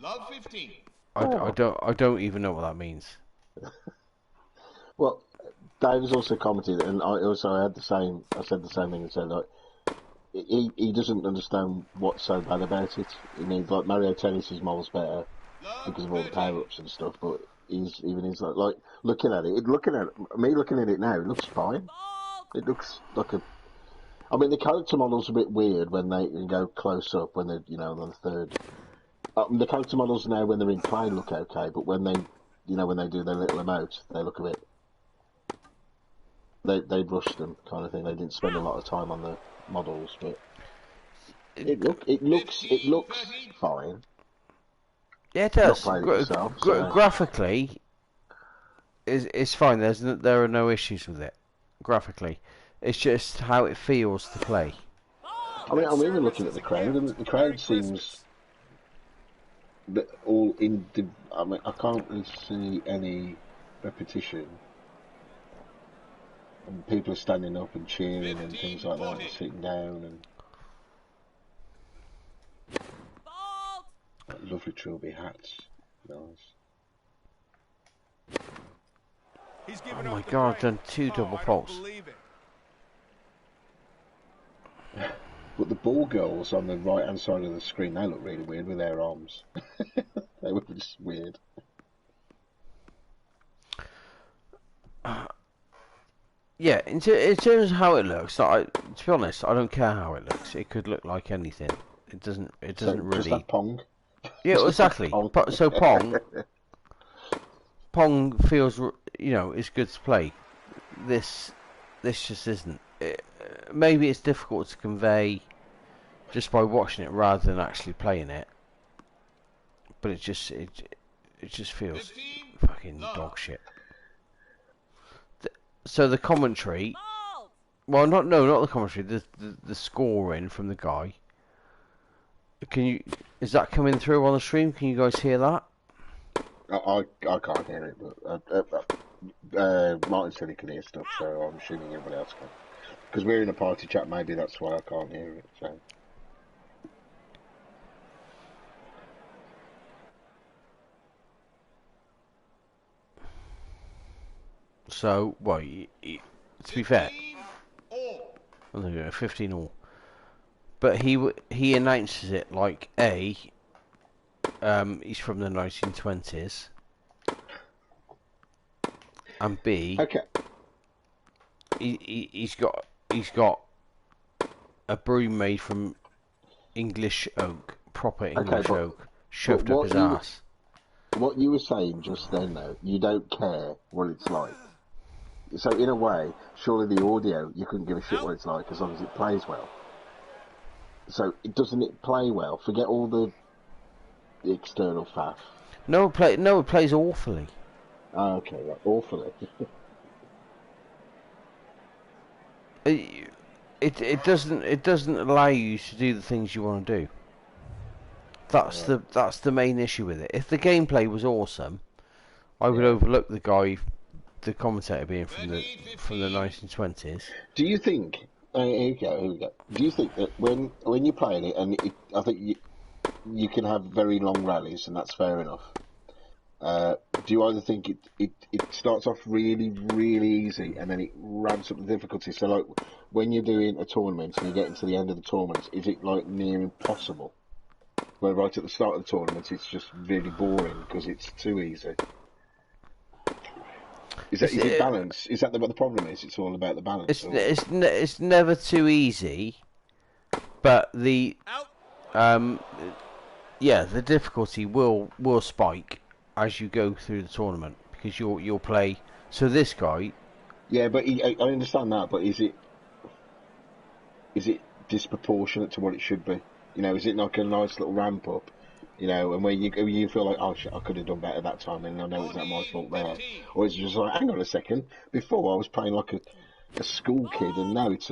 Speaker 5: Love 15.
Speaker 3: I
Speaker 2: don't even know what that means.
Speaker 3: Well, Dave's also commented, and I said the same thing and said, like, he doesn't understand what's so bad about it. He means, like, Mario Tennis is miles better because of all the power-ups and stuff, but he's like looking at it now, it looks fine. It looks like I mean, the character model's a bit weird when they can go close up, when they're, on the third. The character models now, when they're in play, look okay, but when they do their little emote, they look a bit... They rushed them, kind of thing. They didn't spend a lot of time on the models, but it looks fine.
Speaker 2: Yeah, it does.
Speaker 3: Graphically,
Speaker 2: it's fine. There are no issues with it. Graphically, it's just how it feels to play.
Speaker 3: I mean, I'm even looking at the crowd, and the crowd seems all in. I mean, I can't really see any repetition. And people are standing up and cheering and things like that, and sitting down, and lovely trilby hats, nice.
Speaker 2: Oh my god, I've done 2 double faults.
Speaker 3: But the ball girls on the right hand side of the screen, they look really weird with their arms. They were just weird.
Speaker 2: Yeah, in terms of how it looks, to be honest, I don't care how it looks. It could look like anything. It doesn't
Speaker 3: So
Speaker 2: really.
Speaker 3: just have Pong.
Speaker 2: Yeah,
Speaker 3: Just
Speaker 2: exactly.
Speaker 3: Pong.
Speaker 2: So Pong feels, it's good to play. This just isn't. Maybe it's difficult to convey just by watching it rather than actually playing it. But it just feels
Speaker 5: 15,
Speaker 2: fucking
Speaker 5: love.
Speaker 2: dog shit. So the commentary, well, not the commentary, the scoring from the guy. Is that coming through on the stream? Can you guys hear that?
Speaker 3: I can't hear it, but Martin said he can hear stuff, so I'm assuming everybody else can. Because we're in a party chat, maybe that's why I can't hear it.
Speaker 2: So, well, to be fair,
Speaker 5: 15 all.
Speaker 2: well, there you go, 15 all. But he announces it like he's from the 1920s, and B,
Speaker 3: Okay.
Speaker 2: he's got a broom made from English oak, proper English
Speaker 3: but-
Speaker 2: oak, shoved
Speaker 3: but
Speaker 2: up
Speaker 3: what
Speaker 2: his
Speaker 3: you-
Speaker 2: ass.
Speaker 3: What you were saying just then, though, you don't care what it's like. So in a way, surely the audio, you couldn't give a shit what it's like as long as it plays well. So doesn't it play well? Forget all the external faff.
Speaker 2: No, it plays awfully.
Speaker 3: Oh, okay, right. Awfully.
Speaker 2: It doesn't allow you to do the things you want to do. That's the main issue with it. If the gameplay was awesome, I would overlook the commentator being from the 1920s.
Speaker 3: Do you think? Here we go. Do you think that when you're playing it, and I think you can have very long rallies, and that's fair enough. Do you either think it starts off really, really easy, and then it ramps up the difficulty? So, like, when you're doing a tournament and you're getting to the end of the tournament, is it like near impossible? Where right at the start of the tournament, it's just really boring because it's too easy. Is it balance? Is that what the problem is? It's all about the balance.
Speaker 2: It's never too easy, but the the difficulty will spike as you go through the tournament because you'll play. So this guy.
Speaker 3: Yeah, but I understand that, but is it disproportionate to what it should be? Is it like a nice little ramp up? And where you feel like, oh shit, I could have done better that time, and I know it's not my fault there. Or is it just like, hang on a second, before I was playing like a school kid, and now it's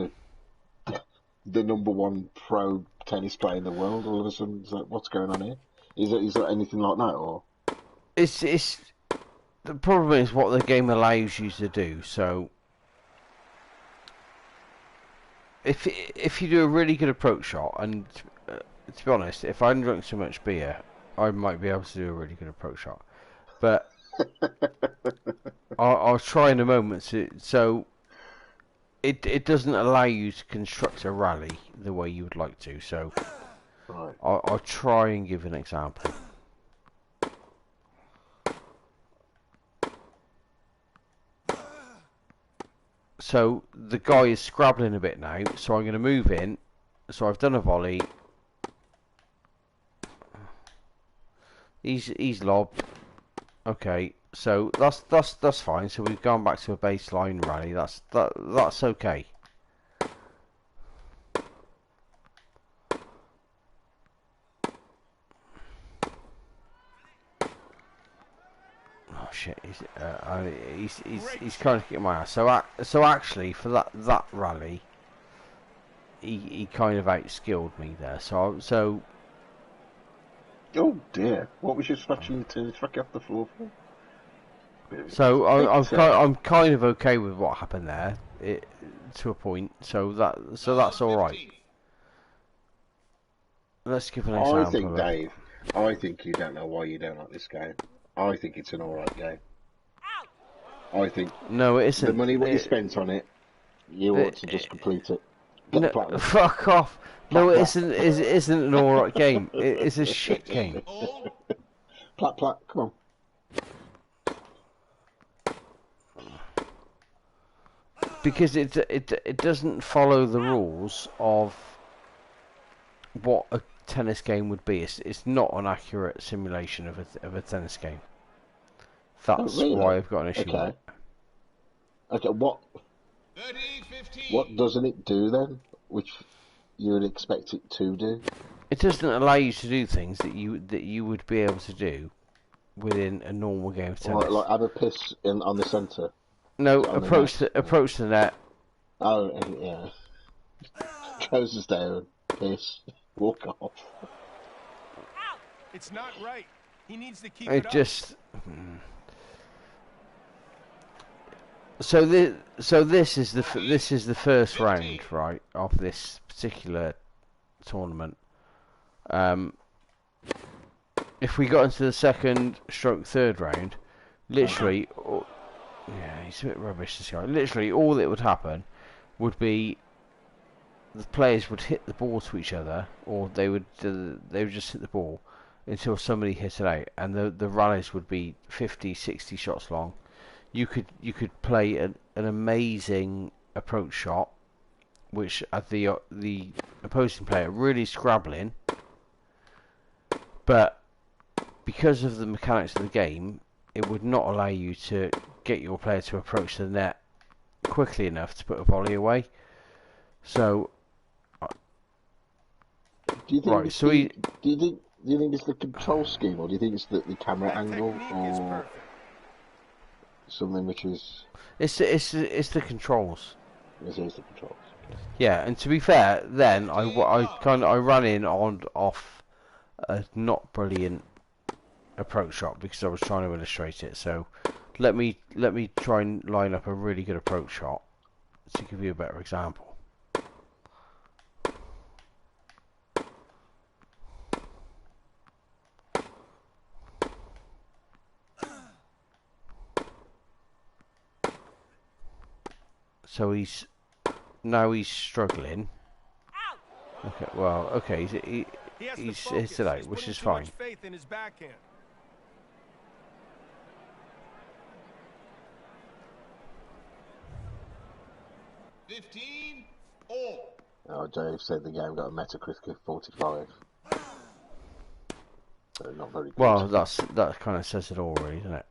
Speaker 3: the number one pro tennis player in the world. All of a sudden, it's like, what's going on here? Is there anything like that, or?
Speaker 2: It's the problem is what the game allows you to do. So if you do a really good approach shot, and to be honest, if I hadn't drunk so much beer, I might be able to do a really good approach shot. But I'll try in a moment. So it doesn't allow you to construct a rally the way you would like to. So
Speaker 3: Right.
Speaker 2: I'll try and give an example. So the guy is scrabbling a bit now, so I'm going to move in. So I've done a volley. He's lobbed. Okay, so that's fine. So we've gone back to a baseline rally. That's okay. Oh shit! He's kind of kicking my ass. So actually, for that rally, he kind of outskilled me there. So.
Speaker 3: Oh dear! What was you smashing to fuck off the floor for?
Speaker 2: So I'm kind of okay with what happened there, to a point. So that's all right. Let's give an example.
Speaker 3: I think, Dave, I think you don't know why you don't like this game. I think it's an alright game. I think
Speaker 2: No, it isn't.
Speaker 3: the money what you spent on it, you ought to just complete it. Get the
Speaker 2: No,
Speaker 3: platinum.
Speaker 2: fuck off. No, it isn't. It isn't an alright game. It's a shit game.
Speaker 3: Plat, come on.
Speaker 2: Because it doesn't follow the rules of what a tennis game would be. It's not an accurate simulation of a tennis game. That's
Speaker 3: really?
Speaker 2: why I've got an issue with it.
Speaker 3: Okay, what
Speaker 5: 30, 15.
Speaker 3: what doesn't it do then? Which you would expect it to do?
Speaker 2: It doesn't allow you to do things that you would be able to do within a normal game of tennis.
Speaker 3: Like have a piss on the centre.
Speaker 2: No,
Speaker 3: on
Speaker 2: approach the net.
Speaker 3: Oh yeah. Trousers down, piss, walk off.
Speaker 4: It's not right. He needs to keep
Speaker 2: It
Speaker 4: up.
Speaker 2: just. So this is the first round, right, of this particular tournament. If we got into the second stroke third round, literally, yeah, he's a bit rubbish this guy. Literally, all that would happen would be the players would hit the ball to each other, or they would just hit the ball until somebody hit it out, and the rallies would be 50, 60 shots long. You could play an amazing approach shot, which at the opposing player really scrabbling, but because of the mechanics of the game, it would not allow you to get your player to approach the net quickly enough to put a volley away. So,
Speaker 3: Do you think?
Speaker 2: right, so
Speaker 3: do you think it's the control scheme, or do you think it's the camera
Speaker 4: That
Speaker 3: angle,
Speaker 4: technique is
Speaker 3: or
Speaker 4: perfect.
Speaker 3: something which is?
Speaker 2: it's the controls.
Speaker 3: It is the controls.
Speaker 2: Yeah, and to be fair, then I ran in on off a not brilliant approach shot because I was trying to illustrate it. So let me try and line up a really good approach shot to give you a better example. So he's struggling. Okay, well, okay,
Speaker 4: He has
Speaker 2: he's
Speaker 4: to
Speaker 2: hit
Speaker 4: focus.
Speaker 2: it out,
Speaker 4: He's
Speaker 2: which
Speaker 4: putting
Speaker 2: is
Speaker 4: too
Speaker 2: fine.
Speaker 4: much faith in his backhand.
Speaker 5: All.
Speaker 3: Oh, Dave said the game got a Metacritic of 45. So not very good.
Speaker 2: Well, that kind of says it all, really, doesn't it?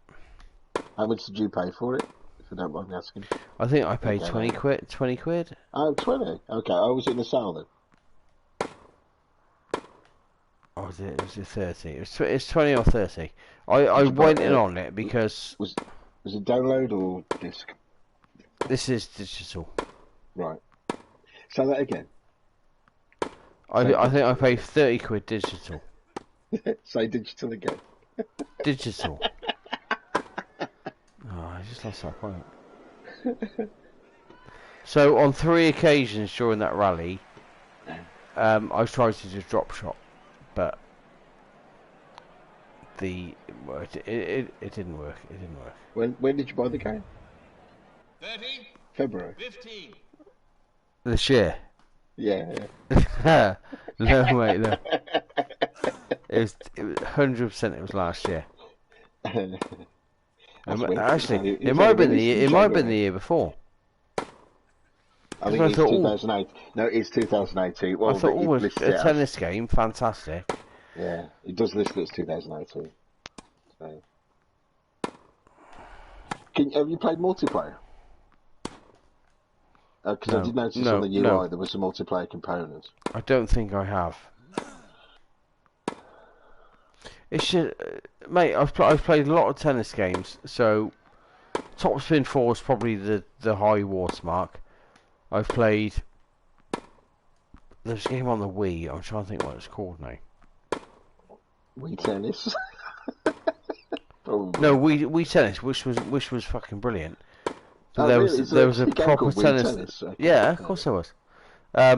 Speaker 3: How much did you pay for it? If you don't mind me asking.
Speaker 2: I think I paid
Speaker 3: Okay,
Speaker 2: 20
Speaker 3: then.
Speaker 2: quid. 20 quid.
Speaker 3: Oh, 20. Okay, I was in the sale then.
Speaker 2: Or was it 30? It's 20 or 30. I
Speaker 3: you buy
Speaker 2: went in
Speaker 3: it?
Speaker 2: on it because
Speaker 3: Was it download or disc?
Speaker 2: this is digital.
Speaker 3: Right. Say that again.
Speaker 2: I think I paid 30 quid digital.
Speaker 3: Say digital again.
Speaker 2: Digital. Oh, I just lost that point. So on 3 occasions during that rally, I tried to just drop shot, but it didn't work. It didn't work.
Speaker 3: When did you buy the game?
Speaker 5: 30,
Speaker 3: February.
Speaker 5: 15.
Speaker 2: This year.
Speaker 3: Yeah.
Speaker 2: No, wait, no. It was 100%. It was last year. Actually, it might have been the year before.
Speaker 3: I think
Speaker 2: I
Speaker 3: it's
Speaker 2: thought,
Speaker 3: 2008. No, it's 2018. Well,
Speaker 2: I thought,
Speaker 3: it
Speaker 2: a
Speaker 3: lists it as-
Speaker 2: tennis game, fantastic.
Speaker 3: Yeah, it does list it as 2018. So. Have you played multiplayer? Because I did notice on the UI there was a multiplayer component.
Speaker 2: I don't think I have. It's just, mate, I've played a lot of tennis games, so Top Spin 4 is probably the high watermark. I've played. There's a game on the Wii. I'm trying to think what it's called now.
Speaker 3: Wii Tennis.
Speaker 2: No, Wii Tennis, which was fucking brilliant. But
Speaker 3: Oh,
Speaker 2: there
Speaker 3: really?
Speaker 2: was
Speaker 3: So
Speaker 2: there was a
Speaker 3: it's a game
Speaker 2: proper
Speaker 3: called Wii
Speaker 2: tennis.
Speaker 3: Tennis? Okay.
Speaker 2: Yeah, of course there was. There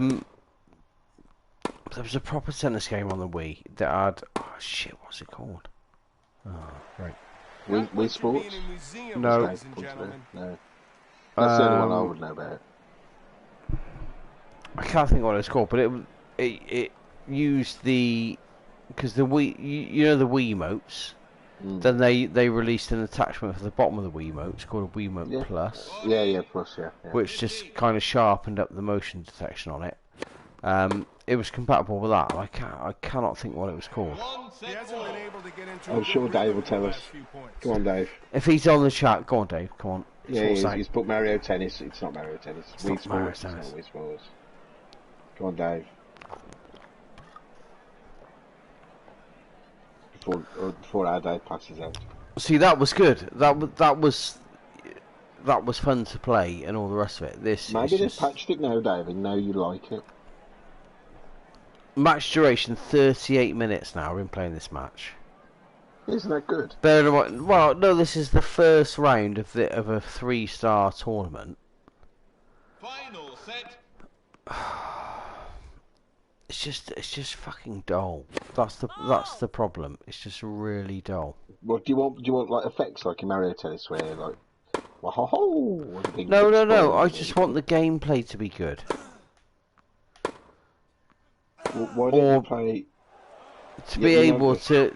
Speaker 2: was a proper tennis game on the Wii that had. Oh shit, what's it called? Oh, right.
Speaker 3: Wii Sports?
Speaker 4: Being in museums,
Speaker 2: No.
Speaker 4: ladies and gentlemen.
Speaker 3: No. That's the only one I would know about.
Speaker 2: I can't think what it's called, but it used because the Wii, you know the Wiimotes. Then they released an attachment for the bottom of the Wiimotes called a Wiimote
Speaker 3: Yeah.
Speaker 2: Plus,
Speaker 3: Yeah, plus, yeah.
Speaker 2: which just kind of sharpened up the motion detection on it. It was compatible with that. I cannot think what it was called.
Speaker 5: One
Speaker 4: He
Speaker 5: set
Speaker 4: hasn't been
Speaker 5: ball.
Speaker 4: able to get into
Speaker 3: I'm
Speaker 4: a
Speaker 3: sure
Speaker 4: good
Speaker 3: Dave
Speaker 4: rhythm
Speaker 3: will
Speaker 4: the
Speaker 3: tell us.
Speaker 4: last few points.
Speaker 3: Come on, Dave.
Speaker 2: If he's on the chat, go on, Dave. Come on.
Speaker 3: Yeah,
Speaker 2: Sort us out.
Speaker 3: he's put Mario Tennis. It's not Mario Tennis.
Speaker 2: It's
Speaker 3: Wii
Speaker 2: not Mario
Speaker 3: Sports. It's
Speaker 2: Tennis.
Speaker 3: not Wii Sports. Come on, Dave. Before our Dave passes out.
Speaker 2: See, that was good. That was fun to play and all the rest of it. This
Speaker 3: Maybe
Speaker 2: is
Speaker 3: they've
Speaker 2: just
Speaker 3: patched it now, Dave, and now you like it.
Speaker 2: match duration 38 minutes now. We've been playing this match.
Speaker 3: Isn't that good?
Speaker 2: Bear in mind, well, no, this is the first round of a 3-star tournament.
Speaker 5: Final set.
Speaker 2: It's just fucking dull. That's the problem. It's just really dull.
Speaker 3: What do you want? Do you want like effects like in Mario Tennis, where like, whoa,
Speaker 2: No. I just want the gameplay to be good.
Speaker 3: Why don't you play?
Speaker 2: To be able to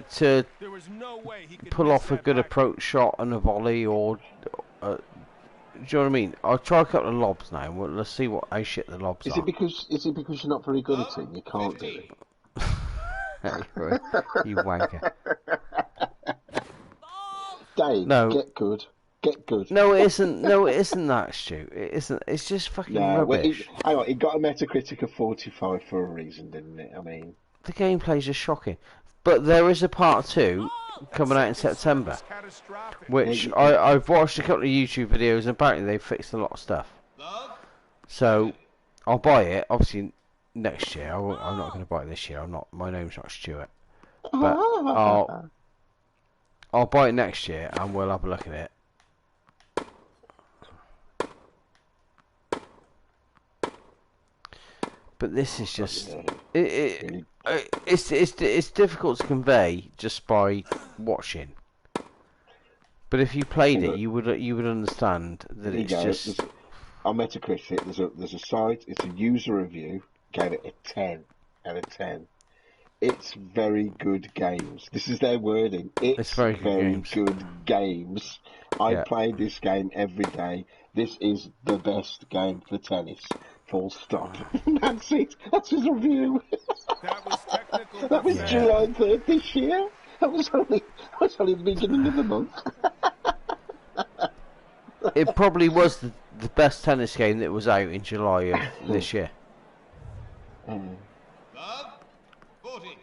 Speaker 4: There was no way he could
Speaker 2: pull
Speaker 4: miss
Speaker 2: off a
Speaker 4: that
Speaker 2: good
Speaker 4: back.
Speaker 2: approach shot and a volley, or do you know what I mean? I'll try a couple of lobs now. Well, let's see how shit the lobs
Speaker 3: Is
Speaker 2: are.
Speaker 3: it because you're not very good at it? And you can't do it.
Speaker 2: You wanker.
Speaker 3: Dave,
Speaker 2: No.
Speaker 3: get good. Get good.
Speaker 2: No, it isn't. No, it isn't that, Stu. It isn't. It's just fucking
Speaker 3: No, well,
Speaker 2: rubbish.
Speaker 3: hang on, it got a Metacritic of 45 for a reason, didn't it? I mean,
Speaker 2: The gameplay's just shocking. But there is a part 2 coming out in September,
Speaker 4: It's catastrophic.
Speaker 2: which
Speaker 3: Yeah,
Speaker 2: I've watched a couple of YouTube videos, and apparently they've fixed a lot of stuff.
Speaker 5: Love.
Speaker 2: So I'll buy it. Obviously next year. I'm not going to buy it this year. I'm not. My name's not Stuart. But I'll buy it next year, and we'll have a look at it. But this is just it's difficult to convey just by watching. But if you played it, you would understand that
Speaker 3: there you
Speaker 2: it's
Speaker 3: go.
Speaker 2: just.
Speaker 3: On Metacritic, there's a site. It's a user review. Gave it a 10 out of 10. It's very good games. This is their wording. It's
Speaker 2: very good
Speaker 3: good games. I
Speaker 2: Yeah.
Speaker 3: play this game every day. This is the best game for tennis. Full stop. That's it. That's his review.
Speaker 4: That was technical.
Speaker 3: That was
Speaker 2: Yeah.
Speaker 3: July 3rd this year. That was only the beginning of the month.
Speaker 2: It probably was the best tennis game that was out in July of this year.
Speaker 5: Love. 40.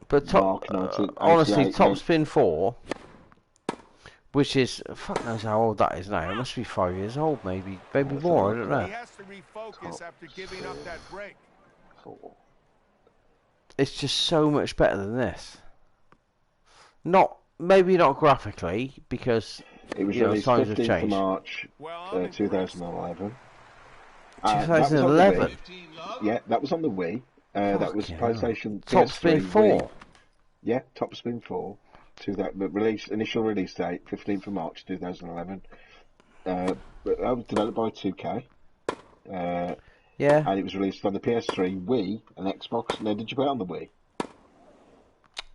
Speaker 2: But
Speaker 3: Mark 1988,
Speaker 2: honestly, Top
Speaker 3: mate.
Speaker 2: Spin 4, which is fuck knows how old that is now. It must be 5 years old, maybe more. I don't
Speaker 4: He
Speaker 2: know.
Speaker 4: has to refocus after giving up that break.
Speaker 2: It's just so much better than this. Maybe not graphically, because
Speaker 3: It was
Speaker 2: you know,
Speaker 3: released
Speaker 2: times have
Speaker 3: 15th of
Speaker 2: changed.
Speaker 3: March,
Speaker 4: Well, I'm
Speaker 3: 2011.
Speaker 2: 2011.
Speaker 5: 15 love.
Speaker 3: Yeah, that was on the Wii. That was
Speaker 2: Fucking hell.
Speaker 3: PlayStation.
Speaker 2: Top
Speaker 3: PS3,
Speaker 2: Spin
Speaker 3: Wii.
Speaker 2: 4.
Speaker 3: Yeah, Top Spin 4. Initial release date, 15th of March 2011. But that was developed by 2K.
Speaker 2: Yeah.
Speaker 3: And it was released on the PS3, Wii, and Xbox. Now, did you play it on the Wii?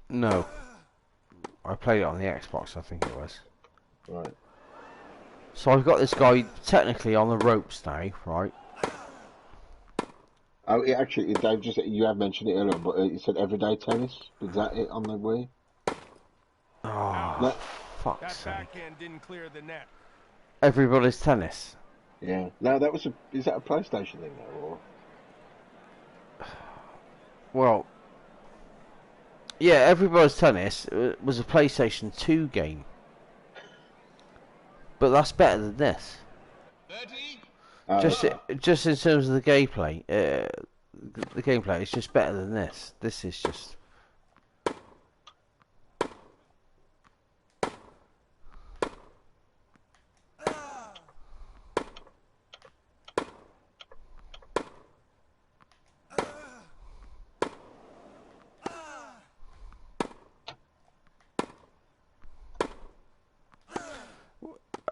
Speaker 2: No. I played it on the Xbox, I think it was.
Speaker 3: Right.
Speaker 2: So I've got this guy technically on the ropes now, right?
Speaker 3: Oh, actually, Dave, you have mentioned it earlier, but you said everyday tennis. Was that it on the Wii?
Speaker 2: Oh,
Speaker 3: No.
Speaker 2: fuck's
Speaker 4: That
Speaker 2: sake.
Speaker 4: backhand didn't clear the net.
Speaker 2: Everybody's tennis.
Speaker 3: Yeah. No, is that a PlayStation thing though, or?
Speaker 2: Well, yeah, Everybody's Tennis was a PlayStation 2 game. But that's better than this.
Speaker 5: 30.
Speaker 2: Just in terms of the gameplay, the gameplay is just better than this. This is just.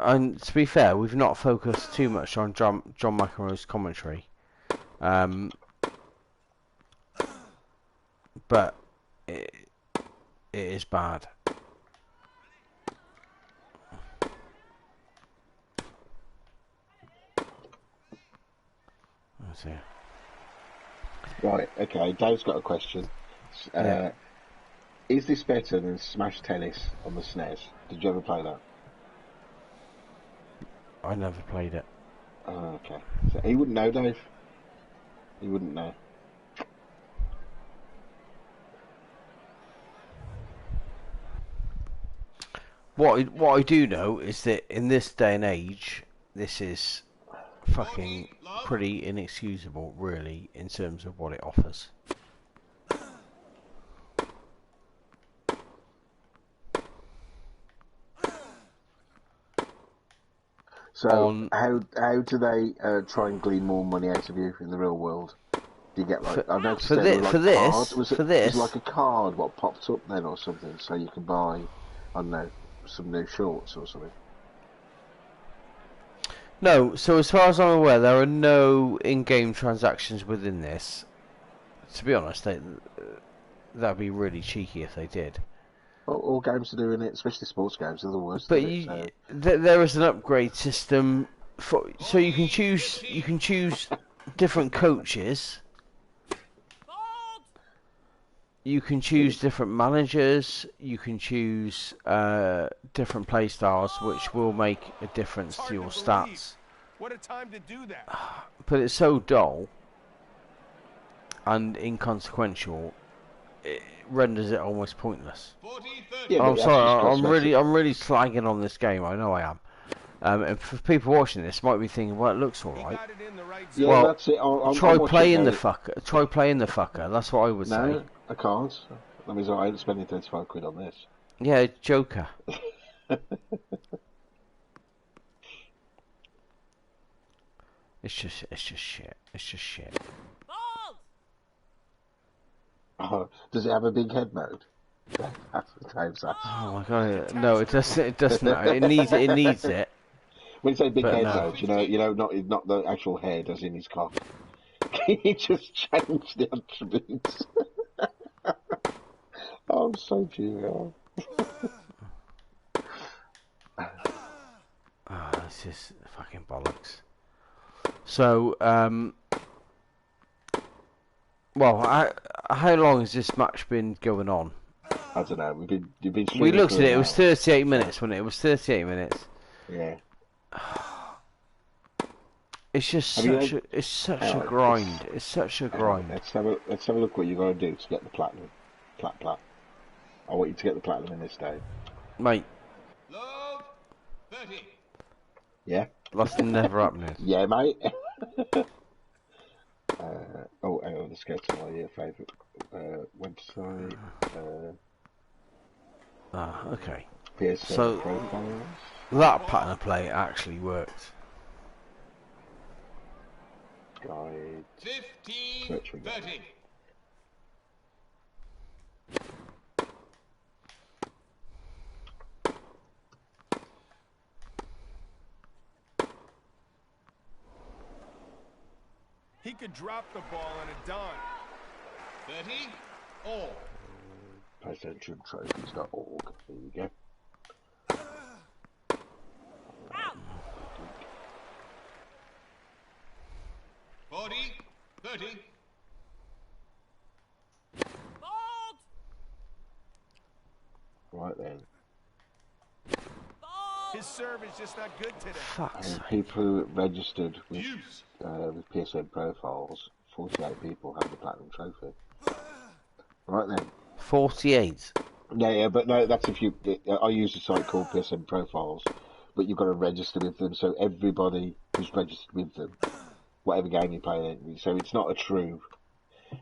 Speaker 2: And to be fair, we've not focused too much on John McEnroe's commentary, but it is bad. Let's see.
Speaker 3: Right, okay. Dave's got a question.
Speaker 2: Yeah.
Speaker 3: Is this better than Smash Tennis on the SNES? Did you ever play that?
Speaker 2: I never played it.
Speaker 3: Oh, okay. So he wouldn't know, Dave. He wouldn't know.
Speaker 2: What I do know is that in this day and age, this is fucking
Speaker 5: 40, love.
Speaker 2: pretty inexcusable, really, in terms of what it offers.
Speaker 3: So
Speaker 2: On
Speaker 3: how do they try and glean more money out of you in the real world? Do you get like I've noticed
Speaker 2: for
Speaker 3: there were
Speaker 2: this
Speaker 3: like cards. Was
Speaker 2: for
Speaker 3: it
Speaker 2: this
Speaker 3: like a card what popped up then or something so you can buy I don't know some new shorts or something?
Speaker 2: No, so as far as I'm aware, there are no in-game transactions within this. To be honest, that'd be really cheeky if they did.
Speaker 3: All games are doing it, especially sports games. They're the worst
Speaker 2: But
Speaker 3: at it. So.
Speaker 2: there is an upgrade system so you can choose different coaches. You can choose different managers. You can choose different play styles, which will make a difference to your stats.
Speaker 4: What a time to do that.
Speaker 2: But it's so dull and inconsequential, it renders it almost pointless.
Speaker 5: 40, 30.
Speaker 3: Yeah,
Speaker 2: I'm
Speaker 3: but
Speaker 2: sorry, I'm
Speaker 3: cosmetic.
Speaker 2: really slagging on this game. I know I am. And for people watching this, might be thinking, well, it looks all
Speaker 4: He
Speaker 2: right.
Speaker 4: got it in the right
Speaker 3: Yeah,
Speaker 4: zone.
Speaker 2: Well,
Speaker 3: that's it. I'm
Speaker 2: Try
Speaker 3: watching
Speaker 2: playing the
Speaker 3: now.
Speaker 2: fucker. Try playing the fucker. That's what I would say.
Speaker 3: No, I can't. That means I ain't spending 35 quid on this.
Speaker 2: Yeah, Joker. It's just shit. It's just shit.
Speaker 3: Oh, does it have a big head mode? That's what Dave's asked.
Speaker 2: Oh my god, no, it doesn't. It doesn't. It needs it.
Speaker 3: When you say big
Speaker 2: But
Speaker 3: head
Speaker 2: no.
Speaker 3: mode, not the actual head as in his cock. Can you just change the attributes? Oh, I'm so juvenile.
Speaker 2: Oh, this is fucking bollocks. So, well, how long has this match been going on?
Speaker 3: I don't know. You've been.
Speaker 2: We looked at it. It
Speaker 3: now.
Speaker 2: was 38 minutes, wasn't it? It was 38 minutes.
Speaker 3: Yeah.
Speaker 2: It's just
Speaker 3: Have
Speaker 2: it's such
Speaker 3: Oh,
Speaker 2: a grind. It's such a grind.
Speaker 3: Let's have a look what you got to do to get the platinum. Plat. I want you to get the platinum in this day.
Speaker 2: Mate,
Speaker 5: Love. 30.
Speaker 3: Yeah.
Speaker 2: that's never happening.
Speaker 3: Yeah, mate. Oh, hang on, let's go to my favourite website.
Speaker 2: Okay.
Speaker 3: PSN
Speaker 2: So-
Speaker 3: profiles.
Speaker 2: That pattern of play actually worked.
Speaker 3: Guide.
Speaker 5: 15.
Speaker 3: Search for
Speaker 5: 30.
Speaker 4: He could drop the ball on a dime.
Speaker 5: 30. All.
Speaker 3: PlayStationTrophies.org. There you go.
Speaker 5: Forty. 30.
Speaker 3: Right then.
Speaker 4: His serve is just not good today.
Speaker 2: Fuck's
Speaker 3: And
Speaker 2: sake.
Speaker 3: people who registered
Speaker 5: Use.
Speaker 3: with PSN profiles, 48 people have the platinum trophy. Right then.
Speaker 2: 48.
Speaker 3: Yeah, but no, that's if you. I use a site called PSN Profiles, but you've got to register with them. So everybody who's registered with them, whatever game you're playing, so it's not a true.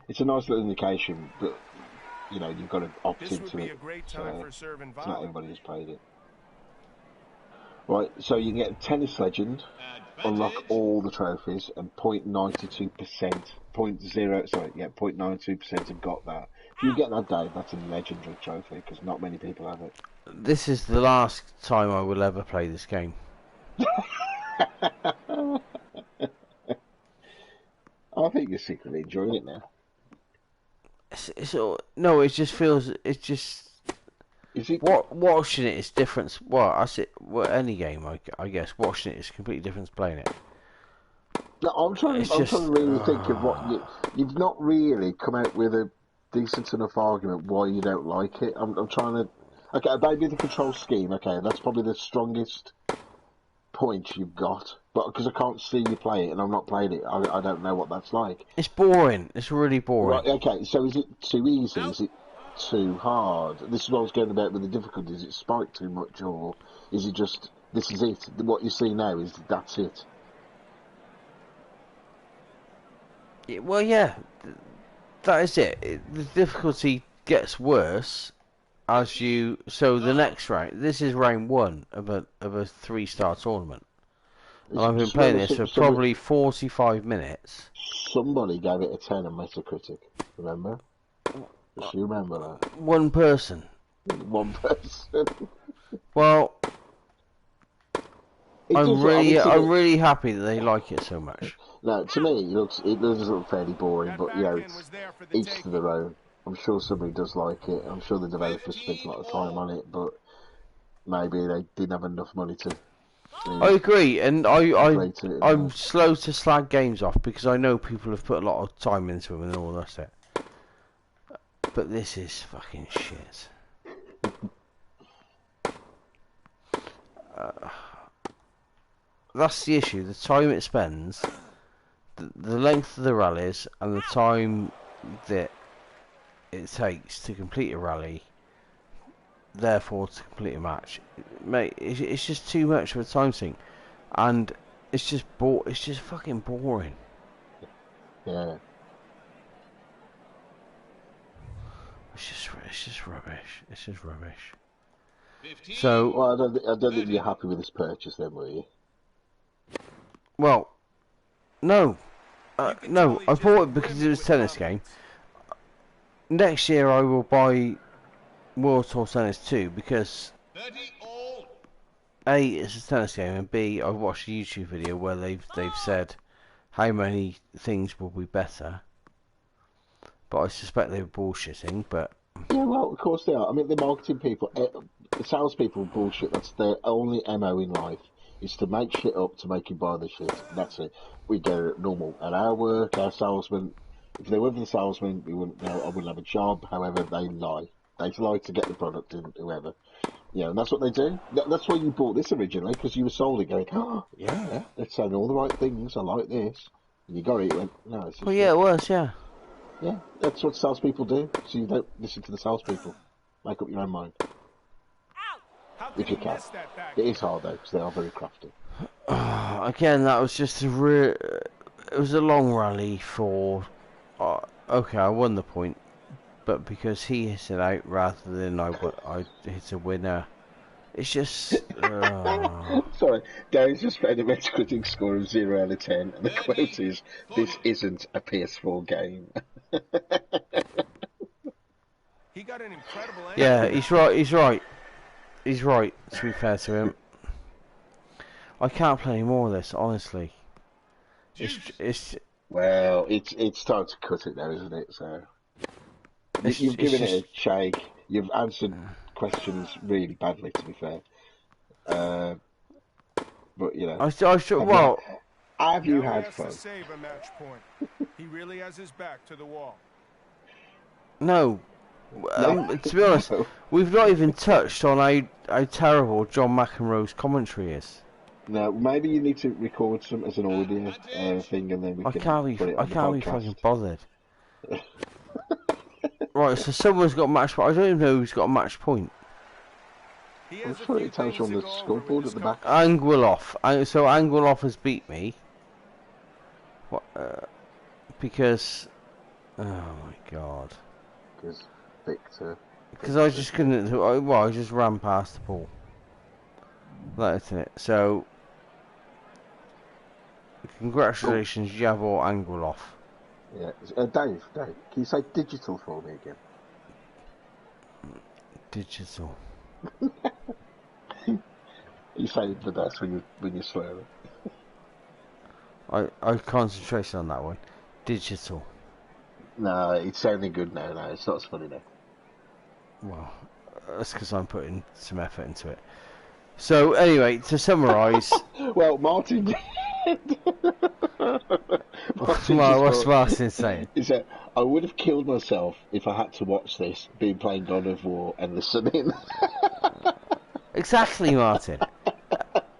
Speaker 3: It's a nice little indication, but you've got to opt
Speaker 4: This would
Speaker 3: into
Speaker 4: be
Speaker 3: it.
Speaker 4: a great
Speaker 3: So
Speaker 4: time for serve and
Speaker 3: it's not
Speaker 4: volley.
Speaker 3: everybody who's played it. Right, so you can get Tennis Legend, unlock
Speaker 5: Advantage.
Speaker 3: all the trophies, and 0.92%, 0.92% have got that. If you get that, Dave, that's a legendary trophy because not many people have it.
Speaker 2: This is the last time I will ever play this game.
Speaker 3: I think you're secretly enjoying it now.
Speaker 2: No, it just feels. It's just.
Speaker 3: Is it?
Speaker 2: Watching it is different. Well, any game, I guess. Watching it is completely different to playing it.
Speaker 3: No,
Speaker 2: It's
Speaker 3: I'm
Speaker 2: just
Speaker 3: trying to really think of what you've not really come out with a decent enough argument why you don't like it. I'm trying to. Okay, maybe the control scheme. Okay, that's probably the strongest point you've got. But because I can't see you play it and I'm not playing it, I don't know what that's like.
Speaker 2: it's boring. It's really boring.
Speaker 3: Right. Okay. So is it too easy? Is it too hard? This is what I was going about with the difficulty. Is it spiked too much, or is it just this is it? What you see now is that's it.
Speaker 2: Well, yeah, that is it. The difficulty gets worse as you. So the next round, this is round one of a 3-star tournament, and I've been playing this for probably 45 minutes.
Speaker 3: Somebody gave it a 10 on Metacritic. Remember? Just you remember that?
Speaker 2: One person.
Speaker 3: One person.
Speaker 2: Well, I'm
Speaker 3: honestly,
Speaker 2: really happy that they like it so much.
Speaker 3: No, to me, it does look fairly boring,
Speaker 4: That
Speaker 3: but you know,
Speaker 4: backhand
Speaker 3: it's
Speaker 4: was there for the
Speaker 3: each to
Speaker 4: taking.
Speaker 3: their own. I'm sure somebody does like it. I'm sure the developers spent a lot of time on it, but maybe they didn't have enough money to.
Speaker 2: I agree, and
Speaker 3: Rate it,
Speaker 2: I'm slow to slag games off because I know people have put a lot of time into them and all the rest of it. But this is fucking shit. That's the issue. The time it spends, the length of the rallies, and the time that it takes to complete a rally, therefore to complete a match, mate, it's just too much of a time sink, and it's just fucking boring.
Speaker 3: Yeah.
Speaker 2: It's just rubbish. It's just rubbish.
Speaker 5: 15,
Speaker 2: So,
Speaker 3: Well, I don't think you're happy with this purchase, then, were you?
Speaker 2: well, no,
Speaker 4: can
Speaker 2: no,
Speaker 4: tell he
Speaker 2: I
Speaker 4: just
Speaker 2: bought it because it was a
Speaker 4: brimming
Speaker 2: tennis
Speaker 4: with
Speaker 2: game.
Speaker 4: confidence.
Speaker 2: Next year I will buy World Tour Tennis 2 because
Speaker 5: 30 all.
Speaker 2: A, it's a tennis game, and B, I watched a YouTube video where they've said how many things will be better. But I suspect they were bullshitting. But
Speaker 3: Yeah, well, of course they are. I mean, the marketing people, the salespeople bullshit. That's their only MO in life, is to make shit up to make you buy the shit. That's it. We do it normal at our work, our salesmen. If they weren't the salesman, we wouldn't. You know, I wouldn't have a job. However, they lie. They lie to get the product in, whoever. Yeah, and that's what they do. That's why you bought this originally, because you were sold it going, oh, yeah, it's saying all the right things. I like this. And you got it. You went, no, it's just
Speaker 2: well, yeah,
Speaker 3: shit.
Speaker 2: it was, yeah.
Speaker 3: Yeah, that's what salespeople do. So you don't listen to the salespeople. Make up your own mind.
Speaker 4: How
Speaker 3: If
Speaker 4: could
Speaker 3: you
Speaker 4: he
Speaker 3: can.
Speaker 4: miss that back?
Speaker 3: It is hard though, because they are very crafty.
Speaker 2: Again, that was just it was a long rally for. Okay, I won the point, but because he hit it out rather than I hit a winner, it's just.
Speaker 3: Sorry, Darren's just found a Metacritic score of 0 out of 10, and the quote is, "This isn't a PS4 game."
Speaker 4: He got an incredible angle.
Speaker 2: Yeah, he's right. He's right. He's right. To be fair to him, I can't play any more of this. Honestly, it's
Speaker 3: Well, it's time to cut it now, isn't it? So you've given it a shake. You've answered questions really badly, to be fair. But you know, have you
Speaker 4: Now he
Speaker 3: had
Speaker 4: has
Speaker 3: fun?
Speaker 4: to save a match point. He really has his back to the wall.
Speaker 2: No.
Speaker 3: No.
Speaker 2: To be honest,
Speaker 3: No.
Speaker 2: we've not even touched on how terrible John McEnroe's commentary is.
Speaker 3: No, maybe you need to record some as an audio thing, and then we
Speaker 2: I
Speaker 3: can
Speaker 2: can't
Speaker 3: put it
Speaker 2: be
Speaker 3: on the podcast.
Speaker 2: fucking bothered. Right, so someone's got match point. I don't even know who's got a match point.
Speaker 4: He
Speaker 3: I'm
Speaker 4: has a
Speaker 3: sure
Speaker 4: few
Speaker 3: it tells you on
Speaker 4: things
Speaker 3: the
Speaker 4: to go over
Speaker 3: scoreboard
Speaker 4: with
Speaker 3: at the
Speaker 4: his
Speaker 3: back.
Speaker 2: Anguiloff. So Anguiloff has beat me. What? Because. Oh my god.
Speaker 3: Because Victor.
Speaker 2: Because I just couldn't. I just ran past the ball. That's it. So. Congratulations, Javor Anguiloff.
Speaker 3: Yeah. Dave, can you say digital for me again?
Speaker 2: Digital.
Speaker 3: You say it the best when you swear it.
Speaker 2: I concentrated on that one. Digital.
Speaker 3: No, it's sounding good now. No, it's not as funny now.
Speaker 2: Well, that's because I'm putting some effort into it. So anyway, to summarise.
Speaker 3: Well, Martin.
Speaker 2: What's Martin saying?
Speaker 3: He said, I would have killed myself if I had to watch this, being playing God of War and listening.
Speaker 2: Exactly, Martin.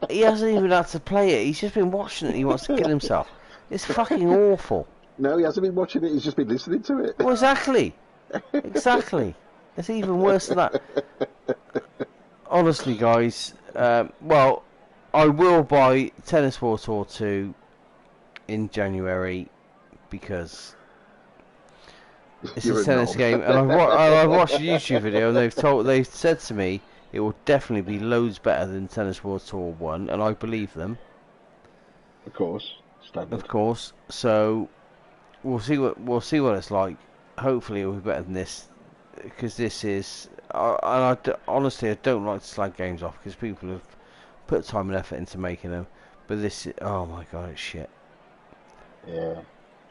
Speaker 2: He hasn't even had to play it. He's just been watching it. He wants to kill himself. It's fucking awful.
Speaker 3: No, he hasn't been watching it. He's just been listening to it.
Speaker 2: Well, exactly. Exactly. It's even worse than that. Honestly, guys. Well, I will buy Tennis War Tour 2 in January because it's
Speaker 3: You're
Speaker 2: a
Speaker 3: a
Speaker 2: tennis
Speaker 3: knob.
Speaker 2: game, and I've watched a YouTube video, and they've said to me it will definitely be loads better than Tennis War Tour 1, and I believe them,
Speaker 3: Of course, standard.
Speaker 2: of course. So we'll see what it's like. Hopefully, it will be better than this, because this is. Honestly, I don't like to slag games off because people have put time and effort into making them, but this, oh my god, it's shit.
Speaker 3: Yeah.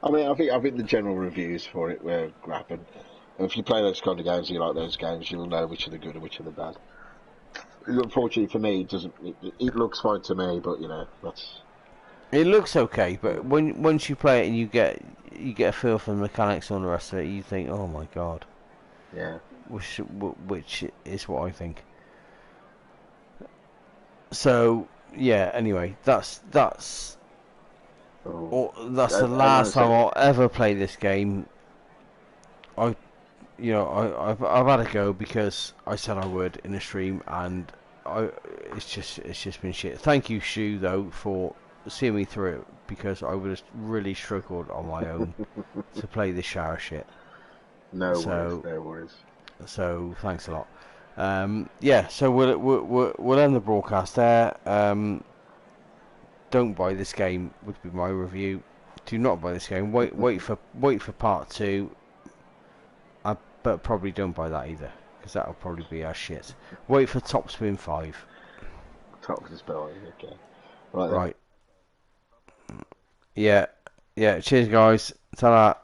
Speaker 3: I mean, I think the general reviews for it were crap, and if you play those kind of games, you like those games, you'll know which are the good and which are the bad. Unfortunately for me, it doesn't. It looks fine to me, but you know that's.
Speaker 2: It looks okay, but once you play it and you get a feel for the mechanics and all the rest of it, you think, oh my god.
Speaker 3: Yeah.
Speaker 2: Which is what I think. So yeah. Anyway, that's
Speaker 3: Oh.
Speaker 2: the last time I'll ever play this game. I've had a go because I said I would in a stream, and it's just been shit. Thank you, Shu, though, for seeing me through it, because I would have really struggled on my own to play this shower shit.
Speaker 3: No worries.
Speaker 2: So thanks a lot. Yeah, so we'll end the broadcast there. Don't buy this game would be my review. Do not buy this game. Wait for part 2. But probably don't buy that either, because that'll probably be our shit. Wait for Top Spin 5.
Speaker 3: Top Spin, okay.
Speaker 2: Right. Yeah. Cheers, guys. Ta-ra.